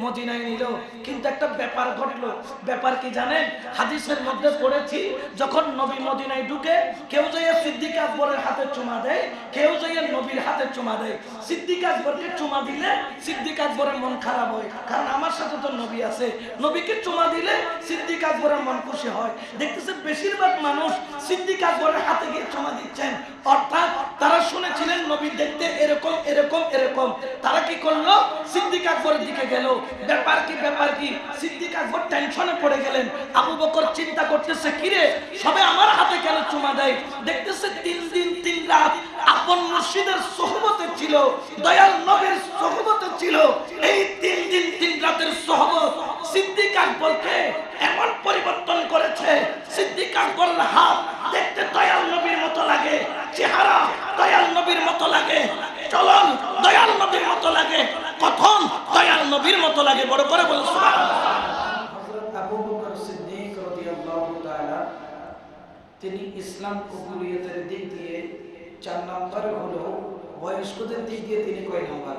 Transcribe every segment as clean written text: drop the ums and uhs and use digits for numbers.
মদিনায় নিল, কিন্তু একটা ব্যাপার ঘটলো। ব্যাপার কি জানেন? হাদিসের মধ্যে পড়েছি, যখন নবী মদিনায় ঢুকে কেউ যাইয়া সিদ্দিক আকবরের হাতে চুমা দেয়, কেউ যাইয়া নবীর হাতে চুমা দেয়। সিদ্দিক আকবরকে চুমা দিলে সিদ্দিক আকবরের মন খারাপ হয়, কারণ আমার সাথে তো নবী আছে। নবীকে চুমা দিলে সিদ্দিক আকবরের মন খুশি হয়। দেখতেছে বেশিরভাগ মানুষ সিদ্দিক আকবরের হাতে গিয়ে চুমা দিচ্ছেন, অর্থাৎ তারা শুনেছিলেন নবী দেখতে এরকম এরকম এরকম। তারা কি করলো? সিদ্দিক আকবরের দিকে গেল। ব্যাপার কি ব্যাপার কি? সিদ্দিক আকবর টেনশনে পড়ে গেলেন। আবু বকর চিন্তা করতেছে, কিরে সবে আমার হাতে কেন চুমা দেয়? দেখতেছে 3 দিন 3 রাত আপন মুর্শিদের সোহবতে ছিল, দয়াল নবীর সোহবতে ছিল। এই 3 দিন 3 রাতের সোহবত সিদ্দিক আকবরকে এমন পরিবর্তন করেছে। সিদ্দিক আকবরের হাত দেখতে দয়াল নবীর মতো লাগে, চেহারা দয়াল নবীর মতো লাগে, চলন দয়াল নবীর মতো লাগে, কথন দয়াল নবীর মতো লাগে। বড় করে বলুন সুবহানাল্লাহ। হযরত আবু বকর সিদ্দিক রাদিয়াল্লাহু তাআলা তিনি ইসলাম কবুলিয়তের দিক দিয়ে 4 নম্বর হলো, বয়স্কদের দিক দিয়ে তিনি কয় নম্বর?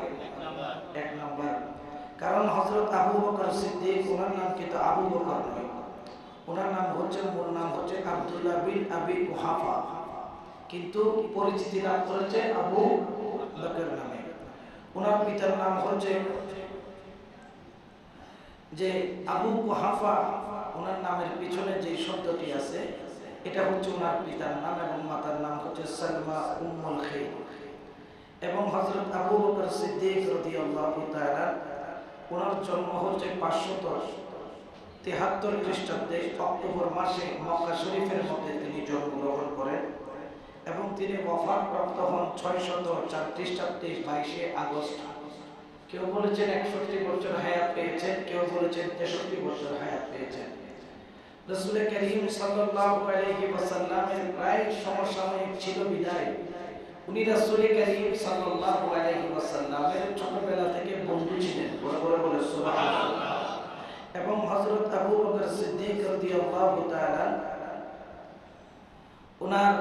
1 নম্বর। কারণ হযরত আবু বকর সিদ্দিক, ওনার নাম কিন্তু আবু বকর নয়, ওনার নাম হচ্ছে, মূল নাম হচ্ছে আব্দুল্লাহ বিন আবি কুহাফা, কিন্তু পরিচিতি লাভ করেছে আবু বকর নামে। ওনার পিতার নাম হচ্ছে যে আবু কুহাফা। ওনার নামের পিছনে যে শব্দটি আছে এটা হচ্ছে ওনার পিতার নাম, এবং মাতার নাম হচ্ছে সালমা উম্মুল খাইর। এবং হযরত আবু বকর সিদ্দিক রাদিয়াল্লাহু তাআলা, ওনার জন্ম হচ্ছে 573 খ্রিস্টাব্দে অক্টোবর মাসে মক্কা শরীফের মধ্যে তিনি জন্মগ্রহণ করেন, এবং তিনি ওফাতপ্রাপ্ত হন 604 খ্রিস্টাব্দে 22 আগস্ট। কেউ বলেছেন 61 বছর হায়াত পেয়েছেন, কেউ বলেছেন 63 বছর হায়াত পেয়েছেন। রাসূল করিম সাল্লাল্লাহু আলাইহি ওয়াসাল্লামের প্রায় সমসাময়িক ছিল বিদায় উনি রাসূল করিম সাল্লাল্লাহু আলাইহি ওয়াসাল্লামের ছোটবেলা থেকে বন্ধু ছিলেন। বড় বড় বলে সুবহানাল্লাহ। এবং হযরত আবু বকর সিদ্দিক রাদিয়াল্লাহু তাআলা ওনার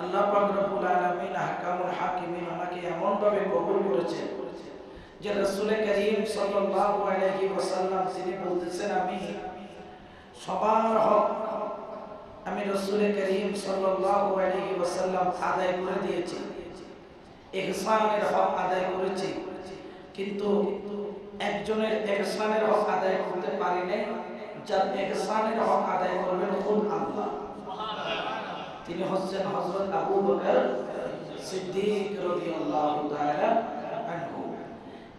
আল্লাহ পাক রব্বুল আলামিন আহকামুল হাকিমিন ওনাকে এমন ভাবে কবুল করেছেন যে রাসূল করিম সাল্লাল্লাহু আলাইহি ওয়াসাল্লাম তিনি বলতেছেন, আমি সবার হক আমি রাসূল করিম সাল্লাল্লাহু আলাইহি ওয়াসাল্লাম আদায় করে দিয়েছি, ইহসানের হক আদায় করেছি, কিন্তু একজনের ইহসানের হক আদায় করতে পারি নাই, যার ইহসানের হক আদায় করবেন খুদ আল্লাহ। তিনি হচ্ছেন হযরত আবু বকর সিদ্দিক রাদিয়াল্লাহু তাআলা আনহু।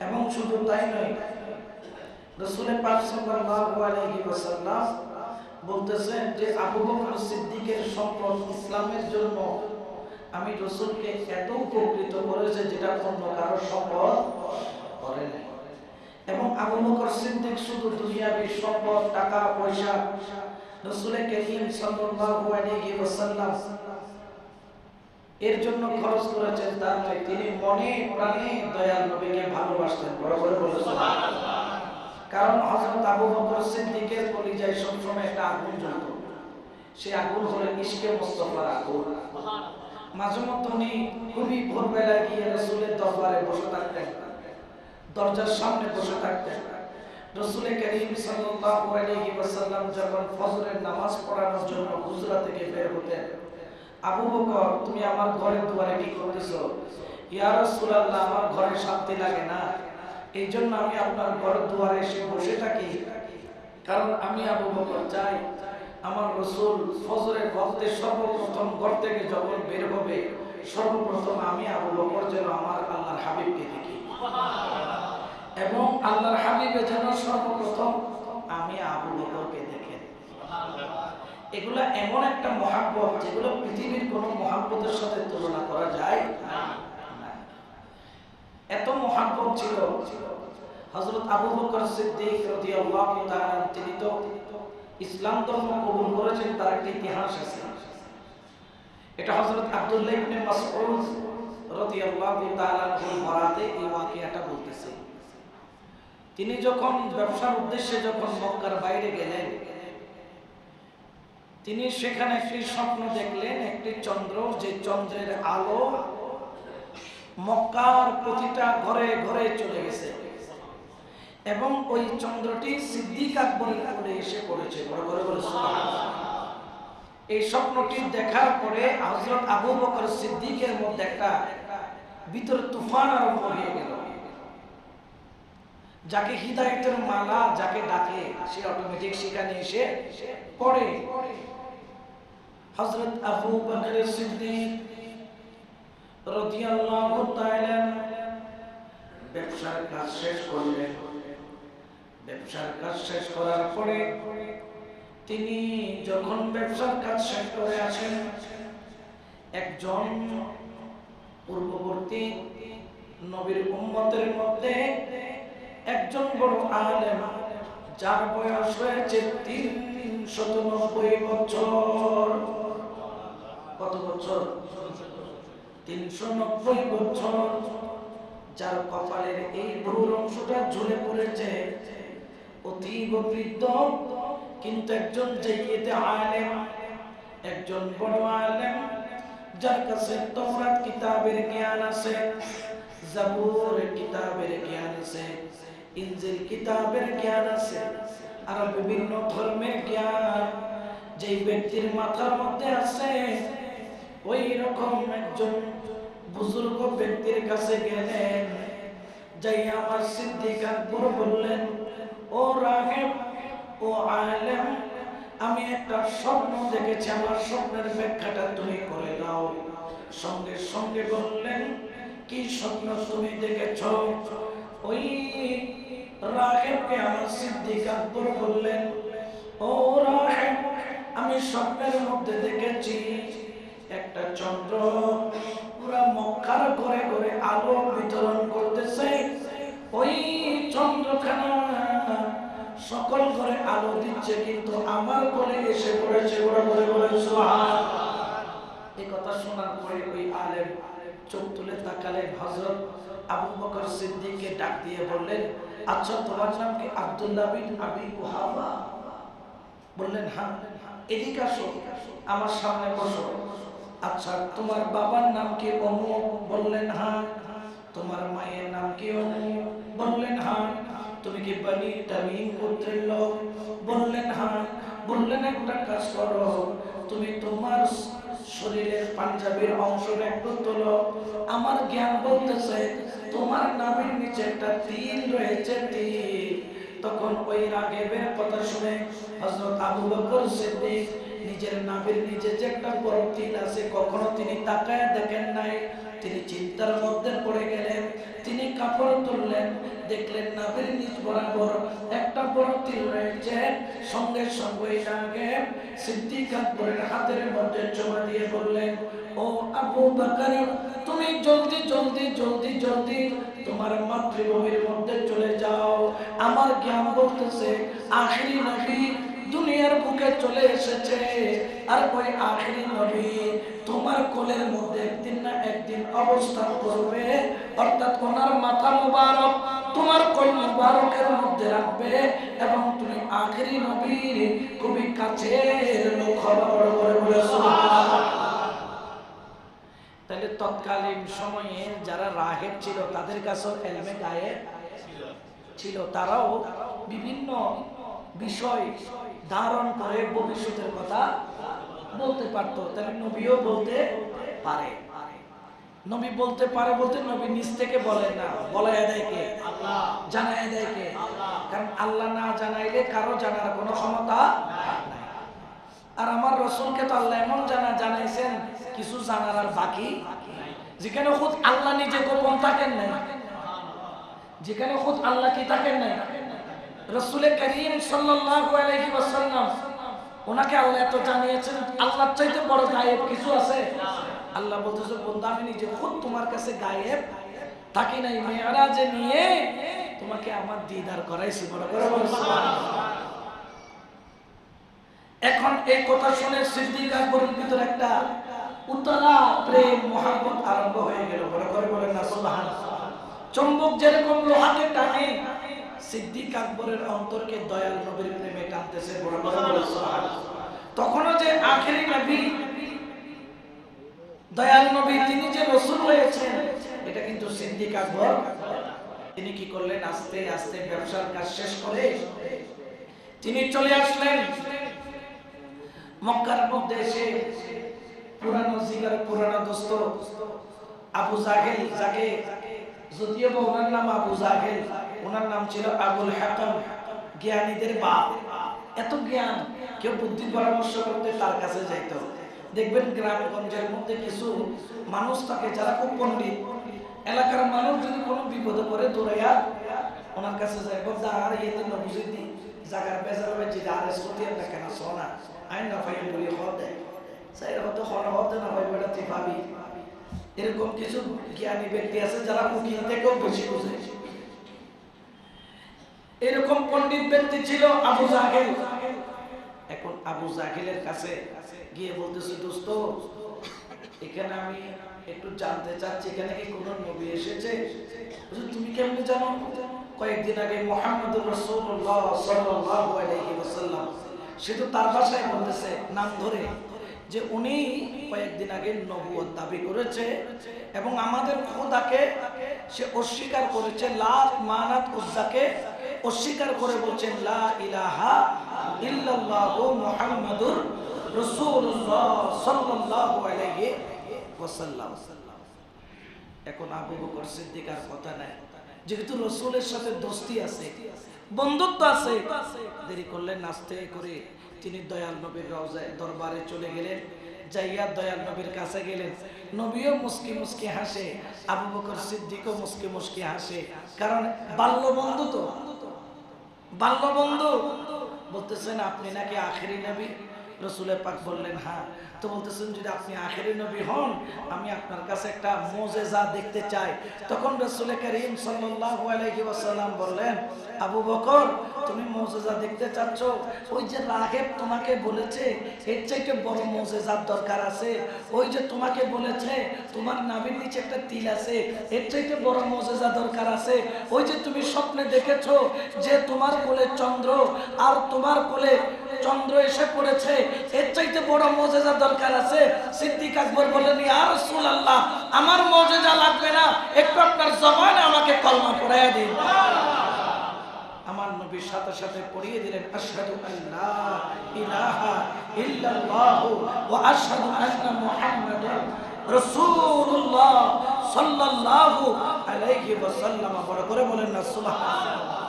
এবং শুধু তাই নয়, রাসূল পাক সাল্লাল্লাহু আলাইহি ওয়াসাল্লাম বলতেছেন যে আবু বকর সিদ্দিকের সম্পদ ইসলামের জন্য আমি রাসূলকে এত উপকৃত করেছে যেটা অন্য কারো সম্পদ করে নাই। এবং আবু বকর সিদ্দিক শুধু দুনিয়াবি সম্পদ, টাকা পয়সা রাসূল করিম সাল্লাল্লাহু আলাইহি ওয়াসাল্লাম এর জন্য খরচ করেছেন তা নয়, তিনি মনে প্রাণে দয়াল নবীকে ভালোবাসতেন। বড় করে বলে সুবহানাল্লাহ। কারণ হযরত আবু বকর সিদ্দিকের কলিজায় সবসময় একটা আগুন জ্বলতো, সেই আগুন হলো ইশকে মুস্তাফার আগুন। মাঝে মধ্যে উনি খুবই ভোরবেলা গিয়ে রাসূলের দরবারে বসে থাকতেন, দরজার সামনে বসে থাকতেন। রাসূল করিম সাল্লাল্লাহু আলাইহি ওয়াসাল্লাম যখন ফজরের নামাজ পড়ানোর জন্য হুজরা থেকে বের হতেন, আবু বকর তুমি আমার ঘরের দুয়ারে কি করতেছো? ইয়া রাসূলুল্লাহ, আমার ঘরে শান্তি লাগে না, এই জন্য আমি আপনার ঘরের দুয়ারে এসে বসে থাকি, কারণ আমি আবু বকর চাই আমার রাসূল ফজরের ওয়াক্তে সর্বপ্রথম ঘর থেকে যখন বের হবে, সর্বপ্রথম আমি আবু বকর যেন আমার আল্লাহর হাবিবকে দেখি, এবং আল্লাহর হাবিবে যেন সর্বপ্রথম আমি আবু বকরকে দেখেন। এগুলা এমন একটা মহাব্বত যেগুলো পৃথিবীর কোনো মহাব্বতের সাথে তুলনা করা যায় না। এত মহাব্বত ছিল হযরত আবু বকর সিদ্দিক রাদিয়াল্লাহু তাআলা। তিনি তো ইসলাম ধর্ম কবুল করেছেন, তার একটা ইতিহাস আছে। এটা হযরত আব্দুল্লাহ ইবনে মাসউদ রাদিয়াল্লাহু তাআলা এর বরাতে এই ওয়াকিয়াটা বলতেছে। তিনি যখন ব্যবসার উদ্দেশ্যে যখন মক্কার বাইরে গেলেন, তিনি সেখানে একটি স্বপ্ন দেখলেন, একটি চন্দ্র, যে চন্দ্রের আলো মক্কার প্রতিটা ঘরে ঘরে চলে গেছে। এবং ওই চন্দ্রটি সিদ্দিক আকবরের কোলে এসে পড়েছে। বড় করে বলে সুবহানাল্লাহ। এই স্বপ্নটি দেখার পরে হযরত আবু বকর সিদ্দিকের মধ্যে একটা ভিতরে তুফান আরম্ভ হয়ে গেল। যাকে হিদায়াতের মালা যাকে ডাকে সে অটোমেটিক সেখানে এসে পড়ে। হযরত আবু বকর সিদ্দিক রাদিয়াল্লাহু তাআলা ব্যবসার কাজ শেষ করলেন। ব্যবসার কাজ শেষ করার পরে তিনি যখন ব্যবসার কাজ শেষ করে আসেন, একজন পূর্ববর্তী নবীর উম্মতের মধ্যে একজন বড় আলেম, যার বয়স হয়েছে 390 বছর। কত বছর? 390 বছর। যার কপালের এই ভ্রুর অংশটা ঝুলে পড়েছে, অতীব বৃদ্ধ, কিন্তু একজন জাইয়্যিদ আলেম, একজন বড় আলেম, যার কাছে তাওরাত কিতাবের জ্ঞান আছে, জাবুর কিতাবের জ্ঞান আছে, ইনজিল কিতাবের জ্ঞান আছে, আর বিভিন্ন ধর্মের জ্ঞান যেই ব্যক্তির মাথার মধ্যে আছে, ওই রকম একজন বুজুর্গ ব্যক্তির কাছে গেলেন। যাই আমার সিদ্দিক আকবর বললেন, ও রাগিব, ও আলেম, আমি একটা স্বপ্ন দেখেছি, আমার স্বপ্নের ব্যাখ্যাটা তুমি করে দাও। সঙ্গে সঙ্গে বললেন, কি স্বপ্ন তুমি দেখেছ? ওই রাগিবকে আমার সিদ্দিক আকবর বললেন, ও রাগিব, আমি স্বপ্নের মধ্যে দেখেছি একটা চন্দ্র পুরা মক্কার ঘরে ঘরে আলো বিতরণ করতেছে। ওই চন্দ্রখানা সকল ঘরে আলো দিচ্ছে, কিন্তু আমার কোলে এসে পড়েছে। বড় করে বলে সুবহানাল্লাহ। এই কথা শোনার পরে ওই আলেম চোখ তুলে তাকালেন, হযরত আবু বকর সিদ্দিককে ডাক দিয়ে বললেন, আচ্ছা তোমার নাম কি আব্দুল্লাহ বিন আবি কুহাফা? বললেন, হ্যাঁ। এদিকে আসো, আমার সামনে বসো। আচ্ছা তোমার বাবার নাম কি অমুক? বললেন, হ্যাঁ। তোমার মায়ের নাম কি অমুক? বললেন, হ্যাঁ। তুমি কি বনি তামিম গোত্রের লোক? বললেন, হ্যাঁ। বললেন, একটা কাজ করো, তুমি তোমার শরীরের পাঞ্জাবির অংশটা একটু তোলো। আমার জ্ঞান বলতেছে তোমার নাভির নিচে একটা তিল রয়েছে, তিল। তখন ওই রাগিবের কথা শুনে হযরত আবু বকর সিদ্দিক নিজের নাভির নিচে যে একটা বড় তিল আছে, কখনো তিনি তাকায় দেখেন নাই। তিনি চিন্তার মধ্যে পড়ে গেলেন। তিনি কাপড় তুললেন, দেখলেন নাভির নিচ বরাবর একটা বড় তিল রয়েছে। সঙ্গে সঙ্গে রাগিব সিদ্দিক আকবরের হাতের মধ্যে চুমা দিয়ে বললেন, ও আবু বকর, তুমি জলদি জলদি জলদি জলদি তোমার মাতৃভূমির মধ্যে চলে যাও। আমার জ্ঞান বলতেছে আখিরি নবী দুনিয়ার বুকে চলে এসেছে, আর ওই আখিরি নবী তোমার কোলের মধ্যে একদিন না একদিন অবস্থান করবে, অর্থাৎ ওনার মাথা মুবারক তোমার কোল মুবারকের মধ্যে রাখবে, এবং তুমি আখিরি নবীর খুবই কাছের লোক হবে। বলে সুবহানাল্লাহ। তাহলে তৎকালীন সময়ে যারা রাহেব ছিল তাদের কাছেও ইলমে গায়েব ছিল, তারাও বিভিন্ন বিষয় ধারণ করে ভবিষ্যতের কথা বলতে পারতো। তাহলে নবীও বলতে পারে। নবী বলতে পারে বলতে নবী নিজ থেকে বলেন না, বলায় দেয় কে? আল্লাহ। জানায় দেয় কে? কারণ আল্লাহ না জানাইলে কারো জানার কোনো ক্ষমতা নাই। আর আমার রাসূলকে তো আল্লাহ এমন জানাইছেন, কিছু জানার আর বাকি যেখানে খুদ আল্লাহ নিজে গোপন থাকেন নাই, যেখানে খুদ আল্লাহ কি থাকেন নাই। রাসূল করিম সাল্লাল্লাহু আলাইহি ওয়াসাল্লাম, ওনাকে আল্লাহ এত জানিয়েছেন, আল্লাহর চাইতে বড় গায়েব কিছু আছে? আল্লাহ বলতেছে, বন্ধু আমি নিজে খুদ তোমার কাছে গায়েব থাকি নাই, মেরাজে নিয়ে তোমাকে আমার দিদার করাইছি। বড় করে বলো সুবহানাল্লাহ। এখন এই কথা শুনে সিদ্দিক আকবরের ভিতরে একটা উতলা প্রেম মহব্বত আরম্ভ হয়ে গেল। বড় করে বলেন না সুবহানাল্লাহ। চুম্বক যেরকম লোহাকে টানে, সিদ্দিক আকবরের অন্তরকে দয়াল নবীর প্রেমে টানতেছে। বড় করে বলেন সুবহানাল্লাহ। তখনও যে আখেরি নবী দয়াল নবী, তিনি যে রাসূল হয়েছেন, এটা কিন্তু সিদ্দিক আকবর তিনি কি করলেন, আস্তে আস্তে ব্যবসার কাজ শেষ করে তিনি চলে আসলেন মক্কার মধ্যে। এসে পুরানো জিগার পুরানো দোস্ত আবু জাহেল, যাকে যদিও বা ওনার নাম আবু জাহেল, ওনার নাম ছিল আবুল হাকাম, জ্ঞানীদের বাপ। এত জ্ঞান, কেউ বুদ্ধি পরামর্শ করতে তার কাছে যাইত। দেখবেন গ্রামগঞ্জের মধ্যে কিছু মানুষ থাকে যারা খুব পণ্ডিত, এলাকার মানুষ যদি কোনো বিপদে পড়ে দৌড়াইয়া ওনার কাছে যায়, বলতে আর ইয়ে না বুঝিনি জাগার বেজার হয়েছে আর সত্যি না কেন সোনা আইন না পাই বলি হতে সেই হতে হতে না ভাই বেটা তুই ভাবি। এরকম কিছু জ্ঞানী ব্যক্তি আছে যারা উকিল থেকেও বেশি বুঝে। এরকম পণ্ডিত ব্যক্তি ছিল আবু জাহেল। এখন আবু জাহেলের কাছে গিয়ে বলতেছে, দোস্ত এখানে আমি একটু জানতে চাচ্ছি এখানে কি কোনো নবী এসেছে? তুমি কেমন জানো? কয়েকদিন আগে মুহাম্মদুর রাসূলুল্লাহ সাল্লাল্লাহু আলাইহি ওয়াসাল্লাম, সে তো তার ভাষায় বলতেছে নাম ধরে, যে উনি কয়েকদিন আগে নবুয়ত দাবি করেছে এবং আমাদের খোদাকে সে অস্বীকার করেছে, লাত মানাত উজ্জাকে অস্বীকার করে বলছেন লা ইলাহা ইল্লাল্লাহু মুহাম্মাদুর রাসূলুল্লাহ সাল্লাল্লাহু আলাইহি ওয়াসাল্লাম। এখন আবু বকর সিদ্দিক আর কথা নাই, যেহেতু রাসূলের সাথে দোস্তি আছে, বন্ধুত্ব আছে, দেরি করলেন। আস্তে করে তিনি দয়াল নবীর রওজায় দরবারে চলে গেলেন। যাইয়া দয়াল নবীর কাছে গেলেন। নবীও মুস্কি মুস্কি হাসে, আবু বকর সিদ্দিকও মুস্কি মুস্কি হাসে, কারণ বাল্য বন্ধু। তো বাল্য বন্ধু। বলতেছেন আপনি নাকি আখেরি নবী? রাসূল পাক বললেন হ্যাঁ। তো বলতেছেন যদি আপনি আখেরি নবী হন, আমি আপনার কাছে একটা মুজিজা দেখতে চাই। তখন রাসূল করিম সাল্লাল্লাহু আলাইহি ওয়াসাল্লাম বললেন, আবু বকর তুমি মুজিজা দেখতে চাচ্ছ? ওই যে রাহেব তোমাকে বলেছে এর চাইতে বড় মুজিজার দরকার আছে। ওই যে তোমাকে বলেছে তোমার নাভির নিচে একটা তিল আছে, এর চাইতে বড় মুজিজা দরকার আছে। ওই যে তুমি স্বপ্নে দেখেছো যে তোমার কোলে চন্দ্র আর তোমার কোলে চন্দ্র এসে পড়েছে, এর চাইতে বড় মুজিজা দরকার আছে। সিদ্দিক আকবর বললেন, ইয়া রাসূলুল্লাহ আমার মুজিজা লাগবে না, একটু আপনার জবানে আমাকে কলমা পড়াইয়া দিন। আমার নবীর সাথে সাথে পড়িয়ে দিলেন, আশহাদু আল্লা ইলাহা ইল্লাল্লাহ ওয়া আশহাদু আন্না মুহাম্মাদার রাসূলুল্লাহ সাল্লাল্লাহু আলাইহি ওয়াসাল্লাম। বড় করে বলেন না সুবহানাল্লাহ।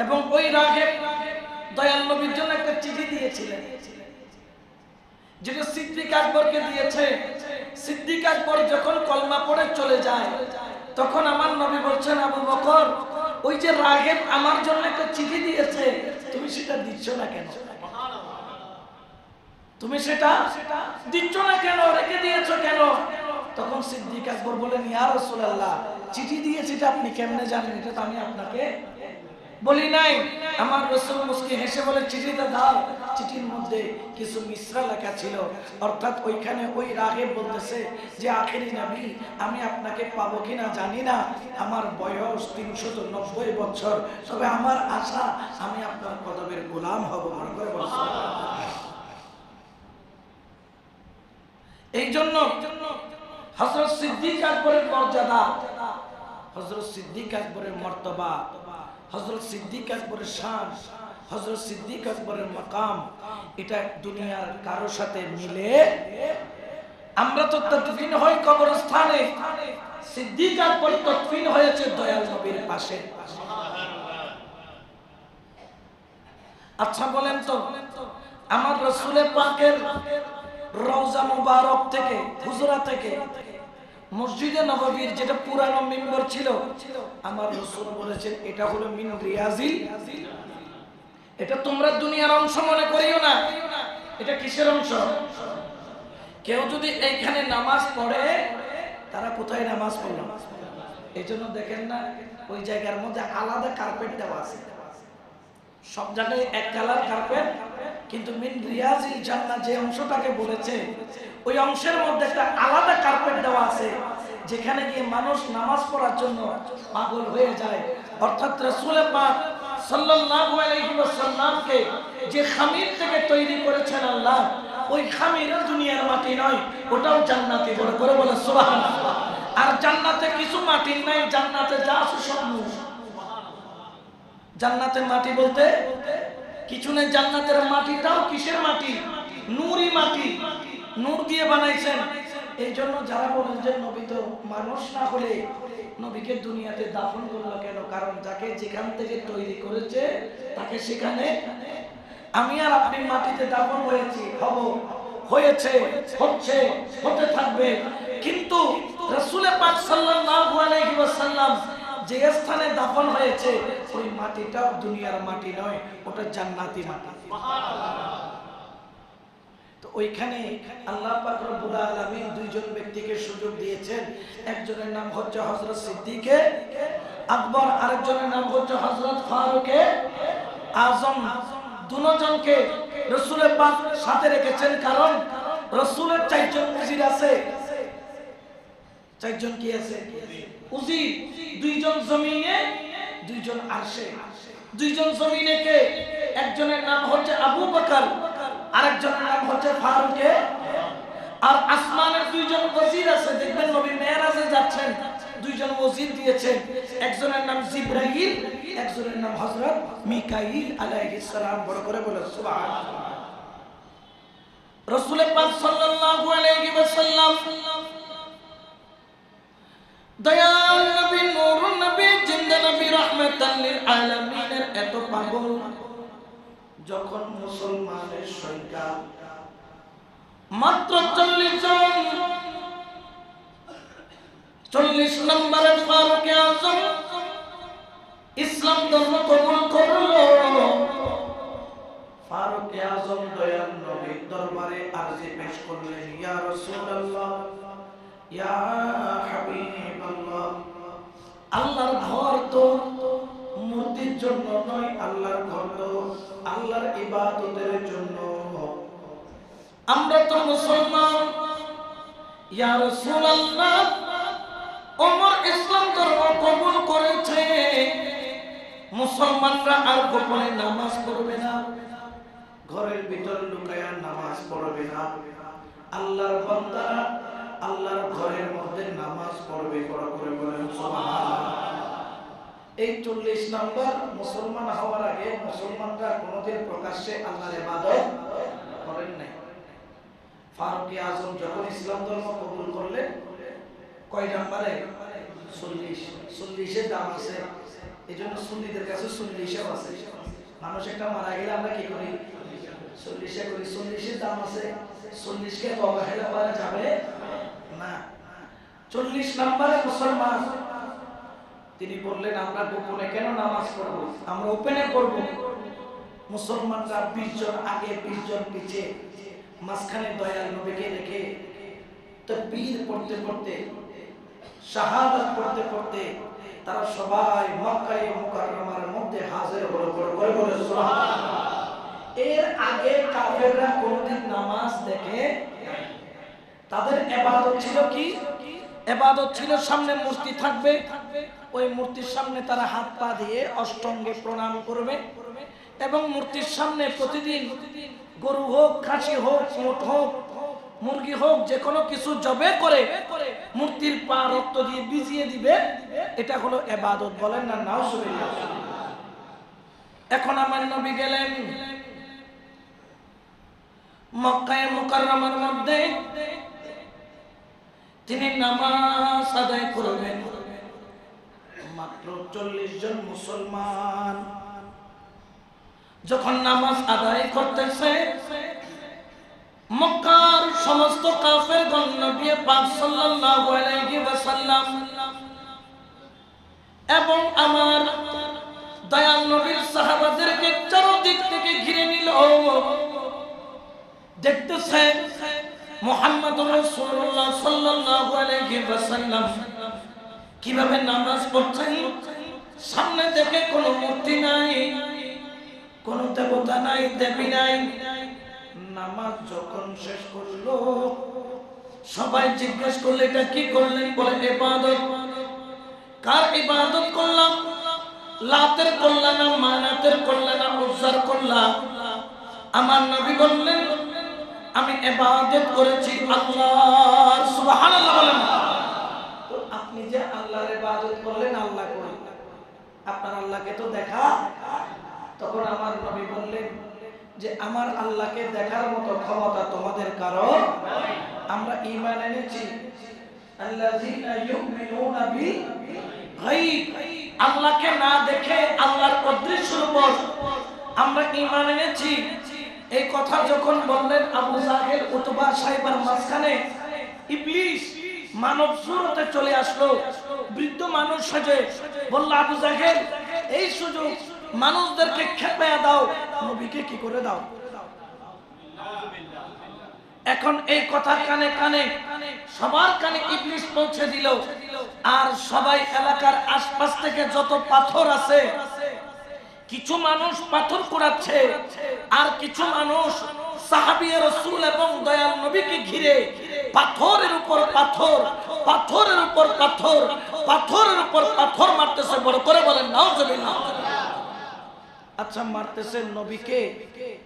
এবং ওই রাহেব দয়াল নবীর জন্য একটা চিঠি দিয়েছিলেন, যেটা সিদ্দিক আকবরকে দিয়েছে। সিদ্দিক আকবর যখন কলমা পড়ে চলে যায়, তখন আমার নবী বলছেন, আবু বকর ওই যে রাহেব আমার জন্য একটা চিঠি দিয়েছে, তুমি সেটা দিচ্ছ না কেন? তুমি সেটা দিচ্ছ না কেন? রেখে দিয়েছো কেন? তখন সিদ্দিক আকবর বলেন, ইয়া রাসূলুল্লাহ চিঠি দিয়েছে এটা আপনি কেমনে জানেন? এটা তো আমি আপনাকে বলি নাই। আমার রাসূল মুস্কি হেসে বলে, চিঠিটা দাও। চিঠির মধ্যে কিছু মিসরা লেখা ছিল, অর্থাৎ ওইখানে ওই রাহেব বলতেছে যে আখেরি নবী আমি আপনাকে পাবো কিনা জানি না, আমার বয়স 390 বছর, তবে আমার আশা আমি আপনার কদমের গোলাম হব। মনে করে বলছেন। এই জন্য হযরত সিদ্দিক আকবরের মর্যাদা, হযরত সিদ্দিক আকবরের মর্তবা, হযরত সিদ্দিক আকবরের শান, হযরত সিদ্দিক আকবরের মাকাম, এটা দুনিয়ার কারো সাথে মিলে। আমরা তো তদফিন হই কবরস্থানে, সিদ্দিক আকবর তদফিন হয়েছে দয়াল নবীর পাশে। আচ্ছা বলেন তো, আমার রাসূল পাকের রওজা মুবারক থেকে, হুজরা থেকে মসজিদে নববীর যেটা পুরানো মিম্বর ছিল, আমার রাসূল বলেছেন এটা হলো মিন রিয়াজিল। এটা তোমরা দুনিয়ার অংশ মনে করিও না। এটা কিসের অংশ? কেউ যদি এইখানে নামাজ পড়ে, তারা কোথায় নামাজ পড়লো? এই জন্য দেখেন না ওই জায়গার মধ্যে আলাদা কার্পেট দেওয়া আছে। সব জায়গায় এক কালার কার্পেট, কিন্তু মিন রিয়াজিল জান্নাহ যে অংশটাকে বলেছে, ওই অংশের মধ্যে একটা আলাদা কার্পেট দেওয়া আছে, যেখানে গিয়ে মানুষ নামাজ পড়ার জন্য পাগল হয়ে যায়। অর্থাৎ রাসূল পাক সাল্লাল্লাহু আলাইহি ওয়াসাল্লামকে যে খামির থেকে তৈরি করেছেন আল্লাহ, ওই খামির দুনিয়ার মাটি নয়, ওটাও জান্নাতি। বড় করে বলে সুবহানাল্লাহ। আর জান্নাতে কিছু মাটি নাই, জান্নাতে যা আছে সব নূর। জান্নাতের মাটি বলতে কিছু নেই, জান্নাতের মাটিটাও কিসের মাটি? নূরই মাটি, নূর দিয়ে বানাইছেন। এই জন্য যারা বলেন যে নবী তো মানুষ না হলে নবীকে দুনিয়াতে দাফন করলো কেন? কারণ যাকে যেখান থেকে তৈরি করেছে তাকে সেখানে, আমি আর আপনি মাটিতে দাফন হয়েছি, হয়েছে, হচ্ছে, হতে থাকবে। কিন্তু রাসূল পাক সাল্লাল্লাহু আলাইহি ওয়াসাল্লাম যে স্থানে দাফন হয়েছে ওই মাটিটা দুনিয়ার মাটি নয়, ওটা জান্নাতি মাটি। তো ওইখানে আল্লাহ পাক রব্বুল আলামিন দুইজন ব্যক্তিকে সুযোগ দিয়েছেন। একজনের নাম হচ্ছে হযরত সিদ্দিক আকবর, আরেকজনের নাম হচ্ছে হযরত ফারুক আজম। দুজনকে রাসূল পাক সাথে রেখেছেন, কারণ রাসূলের চারজন উজির আছে। চারজন কি আছে? উজির। দুইজন জমিনে, দুইজন আরশে। দুইজন জমিনে কে? একজনের নাম হচ্ছে আবু বকর, আরেকজনের নাম হচ্ছে ফারুক। আর আসমানের দুইজন ওজির আছে। দেখবেন নবী মেরাজে যাচ্ছেন, দুইজন ওজির দিয়েছেন। একজনের নাম জিবরাইল, একজনের নাম হযরত মিকাইল আলাইহিস সালাম। বড় করে বলে সুবহানাল্লাহ। রাসূল পাক সাল্লাল্লাহু আলাইহি ওয়াসাল্লাম দয়াল নবী, নূর নবী, জিন্দা নবী, রাহমাতাল লিল আলামিনের এত পাগল, যখন মুসলমানের সংখ্যা মাত্র 40 জন, 40 নম্বরের ফারুক আজম ইসলাম ধর্ম কবুল করলো। ফারুক আজম দয়াল নবীর দরবারে আরজি পেশ করলেন, ইয়া রাসূলুল্লাহ, ইয়া হাবিবাল্লাহ, আল্লাহর ঘর তো মূর্তির জন্য নয়, আল্লাহর ঘর তো আল্লাহর ইবাদতের জন্য। আমরা তো মুসলমান, ইয়া রাসূলুল্লাহ, ওমর ইসলাম ধর্ম কবুল করেছে, মুসলমানরা আর গোপনে নামাজ পড়বে না, ঘরের ভিতর লুকায়া নামাজ পড়বে না, আল্লাহর বান্দারা আল্লাহর ঘরের মধ্যে নামাজ পড়বে। বড় করে বলেন সুবহানাল্লাহ। এই 40 নম্বর মুসলমান হওয়ার আগে মুসলমানরা কোনোদিন প্রকাশ্যে আল্লাহর ইবাদত করেন নাই। ফারুক আজম যখন ইসলাম ধর্ম কবুল করলেন, কয় নম্বরে? 40। 40-এর দাম আছে, এই জন্য সুন্নিদের কাছে 40-ও আছে। মানুষ একটা মারা গেলে আমরা কি করি? 40-এ করি। 40-এর দাম আছে, 40-কে অবহেলা করা যাবে না। 40 নম্বরে মুসলমান। তিনি বললেন, আমরা গোপনে কেন নামাজ পড়ব, আমরা ওপেনে করব। মুসলমানরা 20 জন আগে, 20 জন পিছে, মাঝখানে দয়াল নবীকে রেখে তাকবীর পড়তে পড়তে, শাহাদাত পড়তে পড়তে তারা সবাই মক্কায়ে মুকাররমার মধ্যে হাজির হলো। বড় করে সুবহানাল্লাহ। এর আগে কাফেররা কোনদিন নামাজ দেখে? তাদের ইবাদত ছিল কি? ইবাদত ছিল সামনে মূর্তি থাকবে, ওই মূর্তির সামনে তারা হাত পা দিয়ে অষ্টঙ্গে প্রণাম করবে, এবং মূর্তির সামনে প্রতিদিন গরু হোক, খাসি হোক, উট হোক, মুরগি হোক, যে কোনো কিছু জবে করে মূর্তির পা রক্ত দিয়ে ভিজিয়ে দিবে। এটা হলো ইবাদত। বলেন না নাউজুবিল্লাহ। এখন আমার নবী গেলেন মক্কায়ে মুকাররমার মধ্যে, তিনি নামাজ আদায় করবেন। মাত্র 40 জন মুসলমান যখন নামাজ আদায় করতেছে, মক্কার সমস্ত কাফেরগণ নবী পাক সাল্লাল্লাহু আলাইহি ওয়াসাল্লাম এবং আমার দয়াল নবীর সাহাবাদেরকে চারদিক থেকে ঘিরে নিল। দেখতেছে মুহাম্মদুর রাসূলুল্লাহ সাল্লাল্লাহু আলাইহি ওয়াসাল্লাম কিভাবে নামাজ পড়ছেন। সামনে দেখে কোনো মূর্তি নাই, কোনো দেবতা নাই, দেবী নাই। নামাজ যখন শেষ করলো, সবাই জিজ্ঞেস করলে, এটা কি করলেন? বলে ইবাদত। কার ইবাদত করলাম? লাতের করলাম না, মানাতের করলাম না, উজ্জার করলাম? আমার নবী বললেন, আমি ইবাদত করেছি আল্লাহর। সুবহানাল্লাহ বলেন। তো আপনি যে আল্লাহর ইবাদত করলেন, আল্লাহ কই? আপনার আল্লাহকে তো দেখা। তখন আমার নবী বললেন যে আমার আল্লাহকে দেখার মতো ক্ষমতা তোমাদের কারো নাই। আমরা ঈমান এনেছি আল্লাযীনা ইউমিনুনা বিল গায়ব, আল্লাহকে না দেখে আল্লাহর অদৃশ্যের উপর আমরা ঈমান এনেছি। এই কথা যখন বললেন, আবু জাহেল উতবা সাইবার মাঝখানে ইবলিস মানব সুরতে চলে আসলো, বৃদ্ধ মানুষ সাজে বলল, আবু জাহেল এই সুযোগ মানুষদেরকে খেপায়া দাও, নবীকে কি করে দাও? এখন এই কথা কানে কানে সবার কানে ইবলিস পৌঁছে দিল, আর সবাই এলাকার আশপাশ থেকে যত পাথর আছে, কিছু মানুষ পাথর কুড়াচ্ছে, আর কিছু মানুষ সাহাবী রাসূল এবং দয়াল নবীকে ঘিরে পাথরের উপর পাথর, পাথরের উপর পাথর, পাথরের উপর পাথর মারতেছে। বড় করে বলেন নাউজুবিল্লাহ। আচ্ছা, মারতেছেন নবীকে,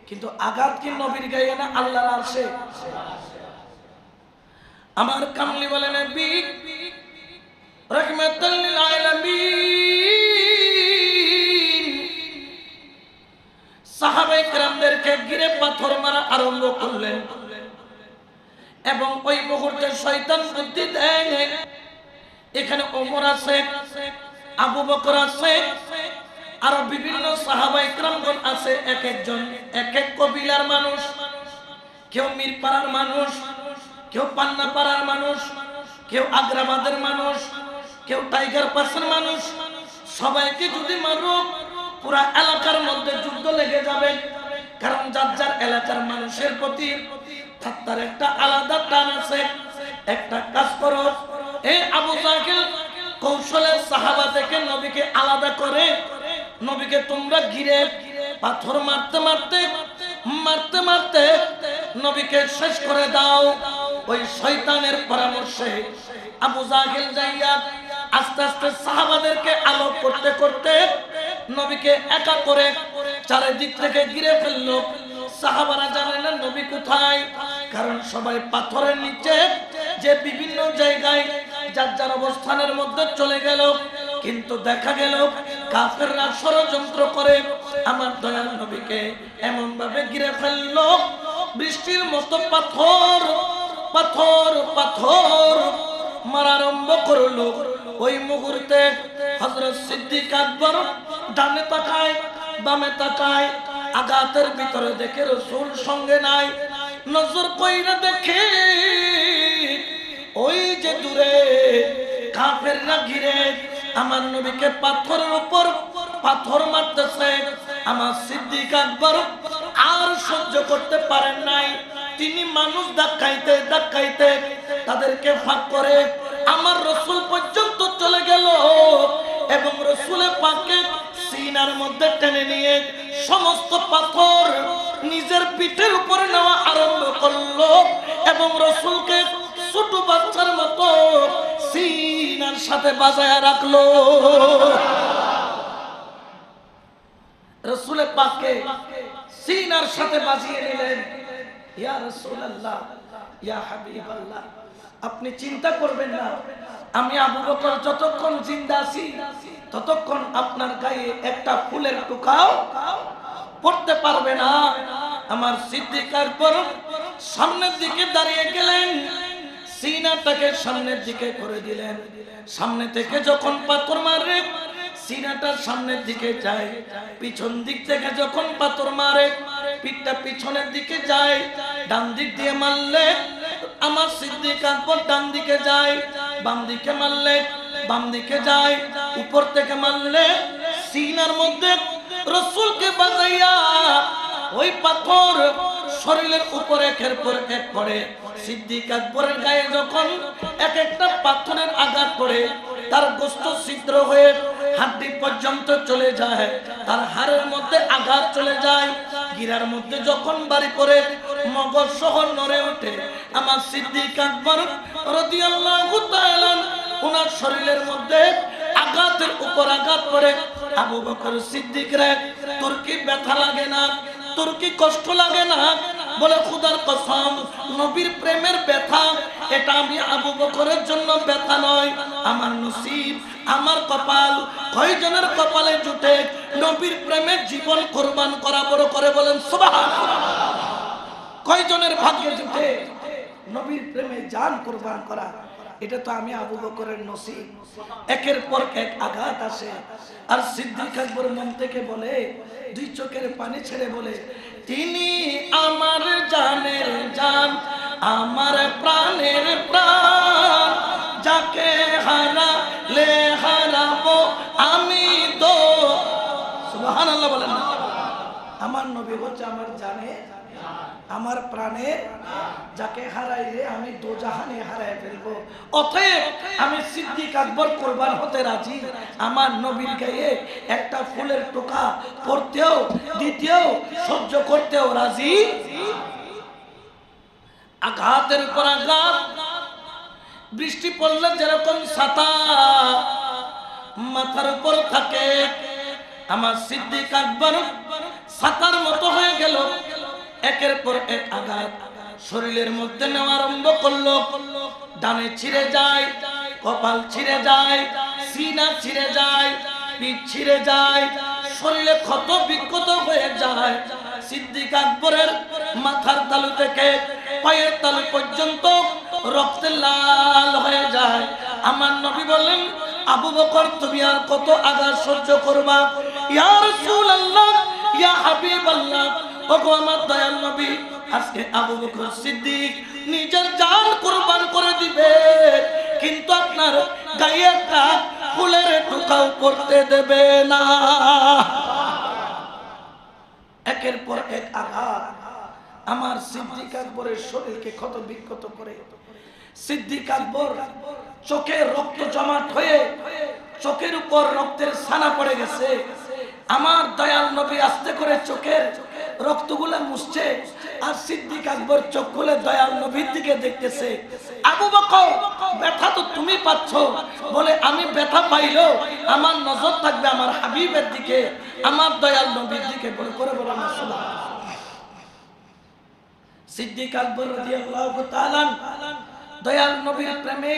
কিন্তু আঘাত কি নবীর গায়ে না আল্লাহর আরশে? আমার কামলি বলেন নবী রাহমাতুল লিল আলামিন সাহাবায়ে কেরামদেরকে ঘিরে পাথর মারা আরম্ভ করলেন, এবং ওই মুহূর্তে শয়তান বুদ্ধি দেয়, এখানে ওমর আছে, আবু বকর আছে, আর বিভিন্ন সাহাবায়ে কেরামগণ আছে, এক একজন এক এক কবিলার মানুষ, কেউ মিরপাড়ার মানুষ, কেউ পান্নাপাড়ার মানুষ, কেউ আগ্রাবাদের মানুষ, কেউ টাইগার পাসের মানুষ। সবাইকে যদি মারো পুরা এলাকার মধ্যে যুদ্ধ লেগে যাবে, কারণ যার যার এলাকার মানুষের প্রতি তার একটা আলাদা টান আছে। একটা কাজ করো, এই আবু জাহেল কৌশলে সাহাবা থেকে নবীকে আলাদা করে, নবীকে তোমরা ঘিরে পাথর মারতে মারতে মারতে মারতে নবীকে শেষ করে দাও। ওই শয়তানের পরামর্শে আবু জাহেল যাইয়া আস্তে আস্তে সাহাবাদেরকে আলোক করতে করতে নবীকে একা করে চারিদিক থেকে ঘিরে ফেললো। সাহাবারা জানে না নবী কোথায়, কারণ সবাই পাথরের নিচে যে বিভিন্ন জায়গায় যার যার অবস্থানের মধ্যে চলে গেল। কিন্তু দেখা গেল কাফেররা ষড়যন্ত্র করে আমার দয়াল নবীকে এমন ভাবে ঘিরে ফেললো, বৃষ্টির মতো পাথর পাথর পাথর মারা আরম্ভ করলো। ওই মুহূর্তে হযরত সিদ্দিক আকবর ডানে তাকায় বামে তাকায়, আঘাতের ভিতরে দেখে রাসূল সঙ্গে নাই। নজর কইরা দেখে ওই যে দূরে কাফেররা ঘিরে আমার নবীকে পাথরের উপর পাথর মারতেছে। আমার সিদ্দিক আকবর আর সহ্য করতে পারেন নাই, তিনি মানুষ ধাক্কাইতে ধাক্কাইতে তাদেরকে ফাঁক করে আমার রাসূল পর্যন্ত চলে গেল, এবং রাসূলের পাকে সিনার মধ্যে টেনে নিয়ে সমস্ত পাথর নিজের পিঠের উপরে নেওয়া আরম্ভ করলো, এবং রাসূলকে ছোট বাচ্চার মতো সিনার সাথে বাজায়া রাখলো। রাসূলের পাককে সিনার সাথে বাজিয়ে নিলেন। ইয়া রাসূলুল্লাহ, ইয়া হাবিবাল্লাহ, আপনি চিন্তা করবেন না, আমি আবু বকর যতক্ষণ জিন্দা আছি ততক্ষণ আপনার গায়ে একটা ফুলের টুকাও পড়তে পারবে না। আমার সিদ্দিক আকবর সামনের দিকে দাঁড়িয়ে গেলেন, সিনাটাকে সামনের দিকে করে দিলেন। সামনে থেকে যখন পাথর মারে সিনাটা সামনের দিকে যায়, পিছন দিক থেকে যখন পাথর মারে পিঠটা পিছনের দিকে যায়। ডান দিক দিয়ে মারলে আমার সিদ্দিক আকবর ডান দিকে যায়, বাম দিকে মারলে বাম দিকে যায়, উপর থেকে মারলে সিনার মধ্যে রাসূলকে বাজাইয়া ওই পাথর শরীরের উপরে একের পর এক পড়ে। সিদ্দিক আকবরের গায়ে যখন এক একটা পাথরের আঘাত পড়ে তার গোশত ছিদ্র হয়ে হাড্ডি পর্যন্ত চলে যায়, তার হাড়ের মধ্যে আঘাত চলে যায়, গিরার মধ্যে যখন বাড়ি পড়ে মগজ সহ নড়ে ওঠে। আমার সিদ্দিক আকবর রাদিয়াল্লাহু তাআলা ওনার শরীরের মধ্যে আঘাতের উপর আঘাত পড়ে। আবু বকর সিদ্দিক রে, তোর কি ব্যথা লাগে না, তোর কি কষ্ট লাগে না? বলে খোদার কসম, নবীর প্রেমের ব্যথা এটা আমি আবু বকরের জন্য ব্যথা নয়, আমার নসিব, আমার কপাল। কয়জনের কপালে জুটে নবীর প্রেমে জীবন কুরবান করা? বড় করে বলেন সুবহানাল্লাহ। কয়জনের ভাগ্যে জুটে নবীর প্রেমে জান কুরবান করা? এটা তো আমি আবু বকরের নসিব। একের পর এক আঘাত আসে, আর সিদ্দিক আকবর মন থেকে বলে, দুই চোখের পানি ছেড়ে বলে, তিনি আমার জানের জান, আমার প্রাণের প্রাণ, যাকে হারালে হারাবো আমি তো। সুবহানাল্লাহ বলেন না? আমার নবী হচ্ছে আমার জানে, আমার প্রাণে, যাকে হারাইলে আমি দোজাহানে হারাই ফেলবো। অতএব আমি সিদ্দিক আকবর কুরবান হতে রাজি। আমার নবীর গায়ে একটা ফুলের টোকা পড়তেও, দিতেও, সহ্য করতেও রাজি। আঘাতের উপর আঘাত, বৃষ্টি পড়লে যেরকম ছাতা মাথার উপর থাকে, আমার সিদ্দিক আকবর ছাতার মতো হয়ে গেল। একের পর এক আঘাত শরীরের মধ্যে নেওয়া আরম্ভ করলো। ডানে ছিঁড়ে যায়, কপাল ছিঁড়ে যায়, সিনা ছিঁড়ে যায়, পিঠ ছিঁড়ে যায়, শরীরে ক্ষত বিক্ষত হয়ে যায়। সিদ্দিক আকবরের মাথার তালু থেকে পায়ের তালু পর্যন্ত রক্তে লাল হয়ে যায়। আমার নবী বলেন, আবু বকর তুমি আর কত আঘাত সহ্য করবা? ইয়া রাসূলুল্লাহ, ইয়া হাবিবাল্লাহ, ওগো আমার দয়াল নবী, আজকে আবু বকর সিদ্দিক নিজের জান কুরবান করে দিবে, কিন্তু আপনার গায়ে একটা ফুলের টুকাও করতে দেবে না। একের পর এক আঘাত আমার সিদ্দিক আকবরের শরীরকে ক্ষত বিক্ষত করে। সিদ্দিক আকবর চোখে রক্ত জমাট হয়ে চোখের উপর রক্তের ছানা পড়ে গেছে। আমার দয়াল নবী আস্তে করে চোখের রক্তগুলা মুছছে, আর সিদ্দিক আকবর চোখ খুলে দয়াল নবীর দিকে দেখতেছে। আবু বকর, ব্যথা তো তুমি পাচ্ছ, বলে আমি ব্যথা পাইলেও আমার নজর থাকবে আমার হাবিবের দিকে, আমার দয়াল নবীর দিকে। বলে করে বলেন সুবহানাল্লাহ। সিদ্দিক আকবর রাদিয়াল্লাহু তাআলা দয়াল নবীর প্রেমে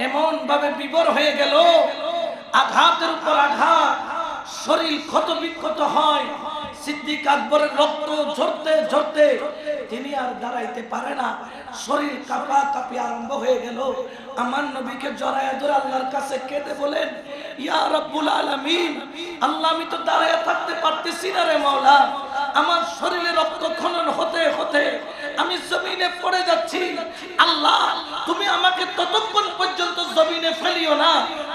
এমন ভাবে বিভোর হয়ে গেল, আঘাতের উপর আঘাত, শরীর ক্ষত বিক্ষত হয়। সিদ্দিক আকবরের রক্ত ঝরতে ঝরতে তিনি আর দাঁড়াইতে পারে না, শরীর কাঁপা কাঁপি আরম্ভ হয়ে গেল। আমার নবীকে জড়ায় ধরে আল্লাহর কাছে কেঁদে বলেন, ইয়া রাব্বুল আলামিন, আল্লাহ আমি তো দাঁড়ায় থাকতে পারতেছি না রে মাওলা, আমার শরীরে রক্ত খনন হতে হতে আমি জমিনে পড়ে যাচ্ছি। আল্লাহ তুমি আমাকে ততক্ষণ পর্যন্ত জমিনে ফেলিও না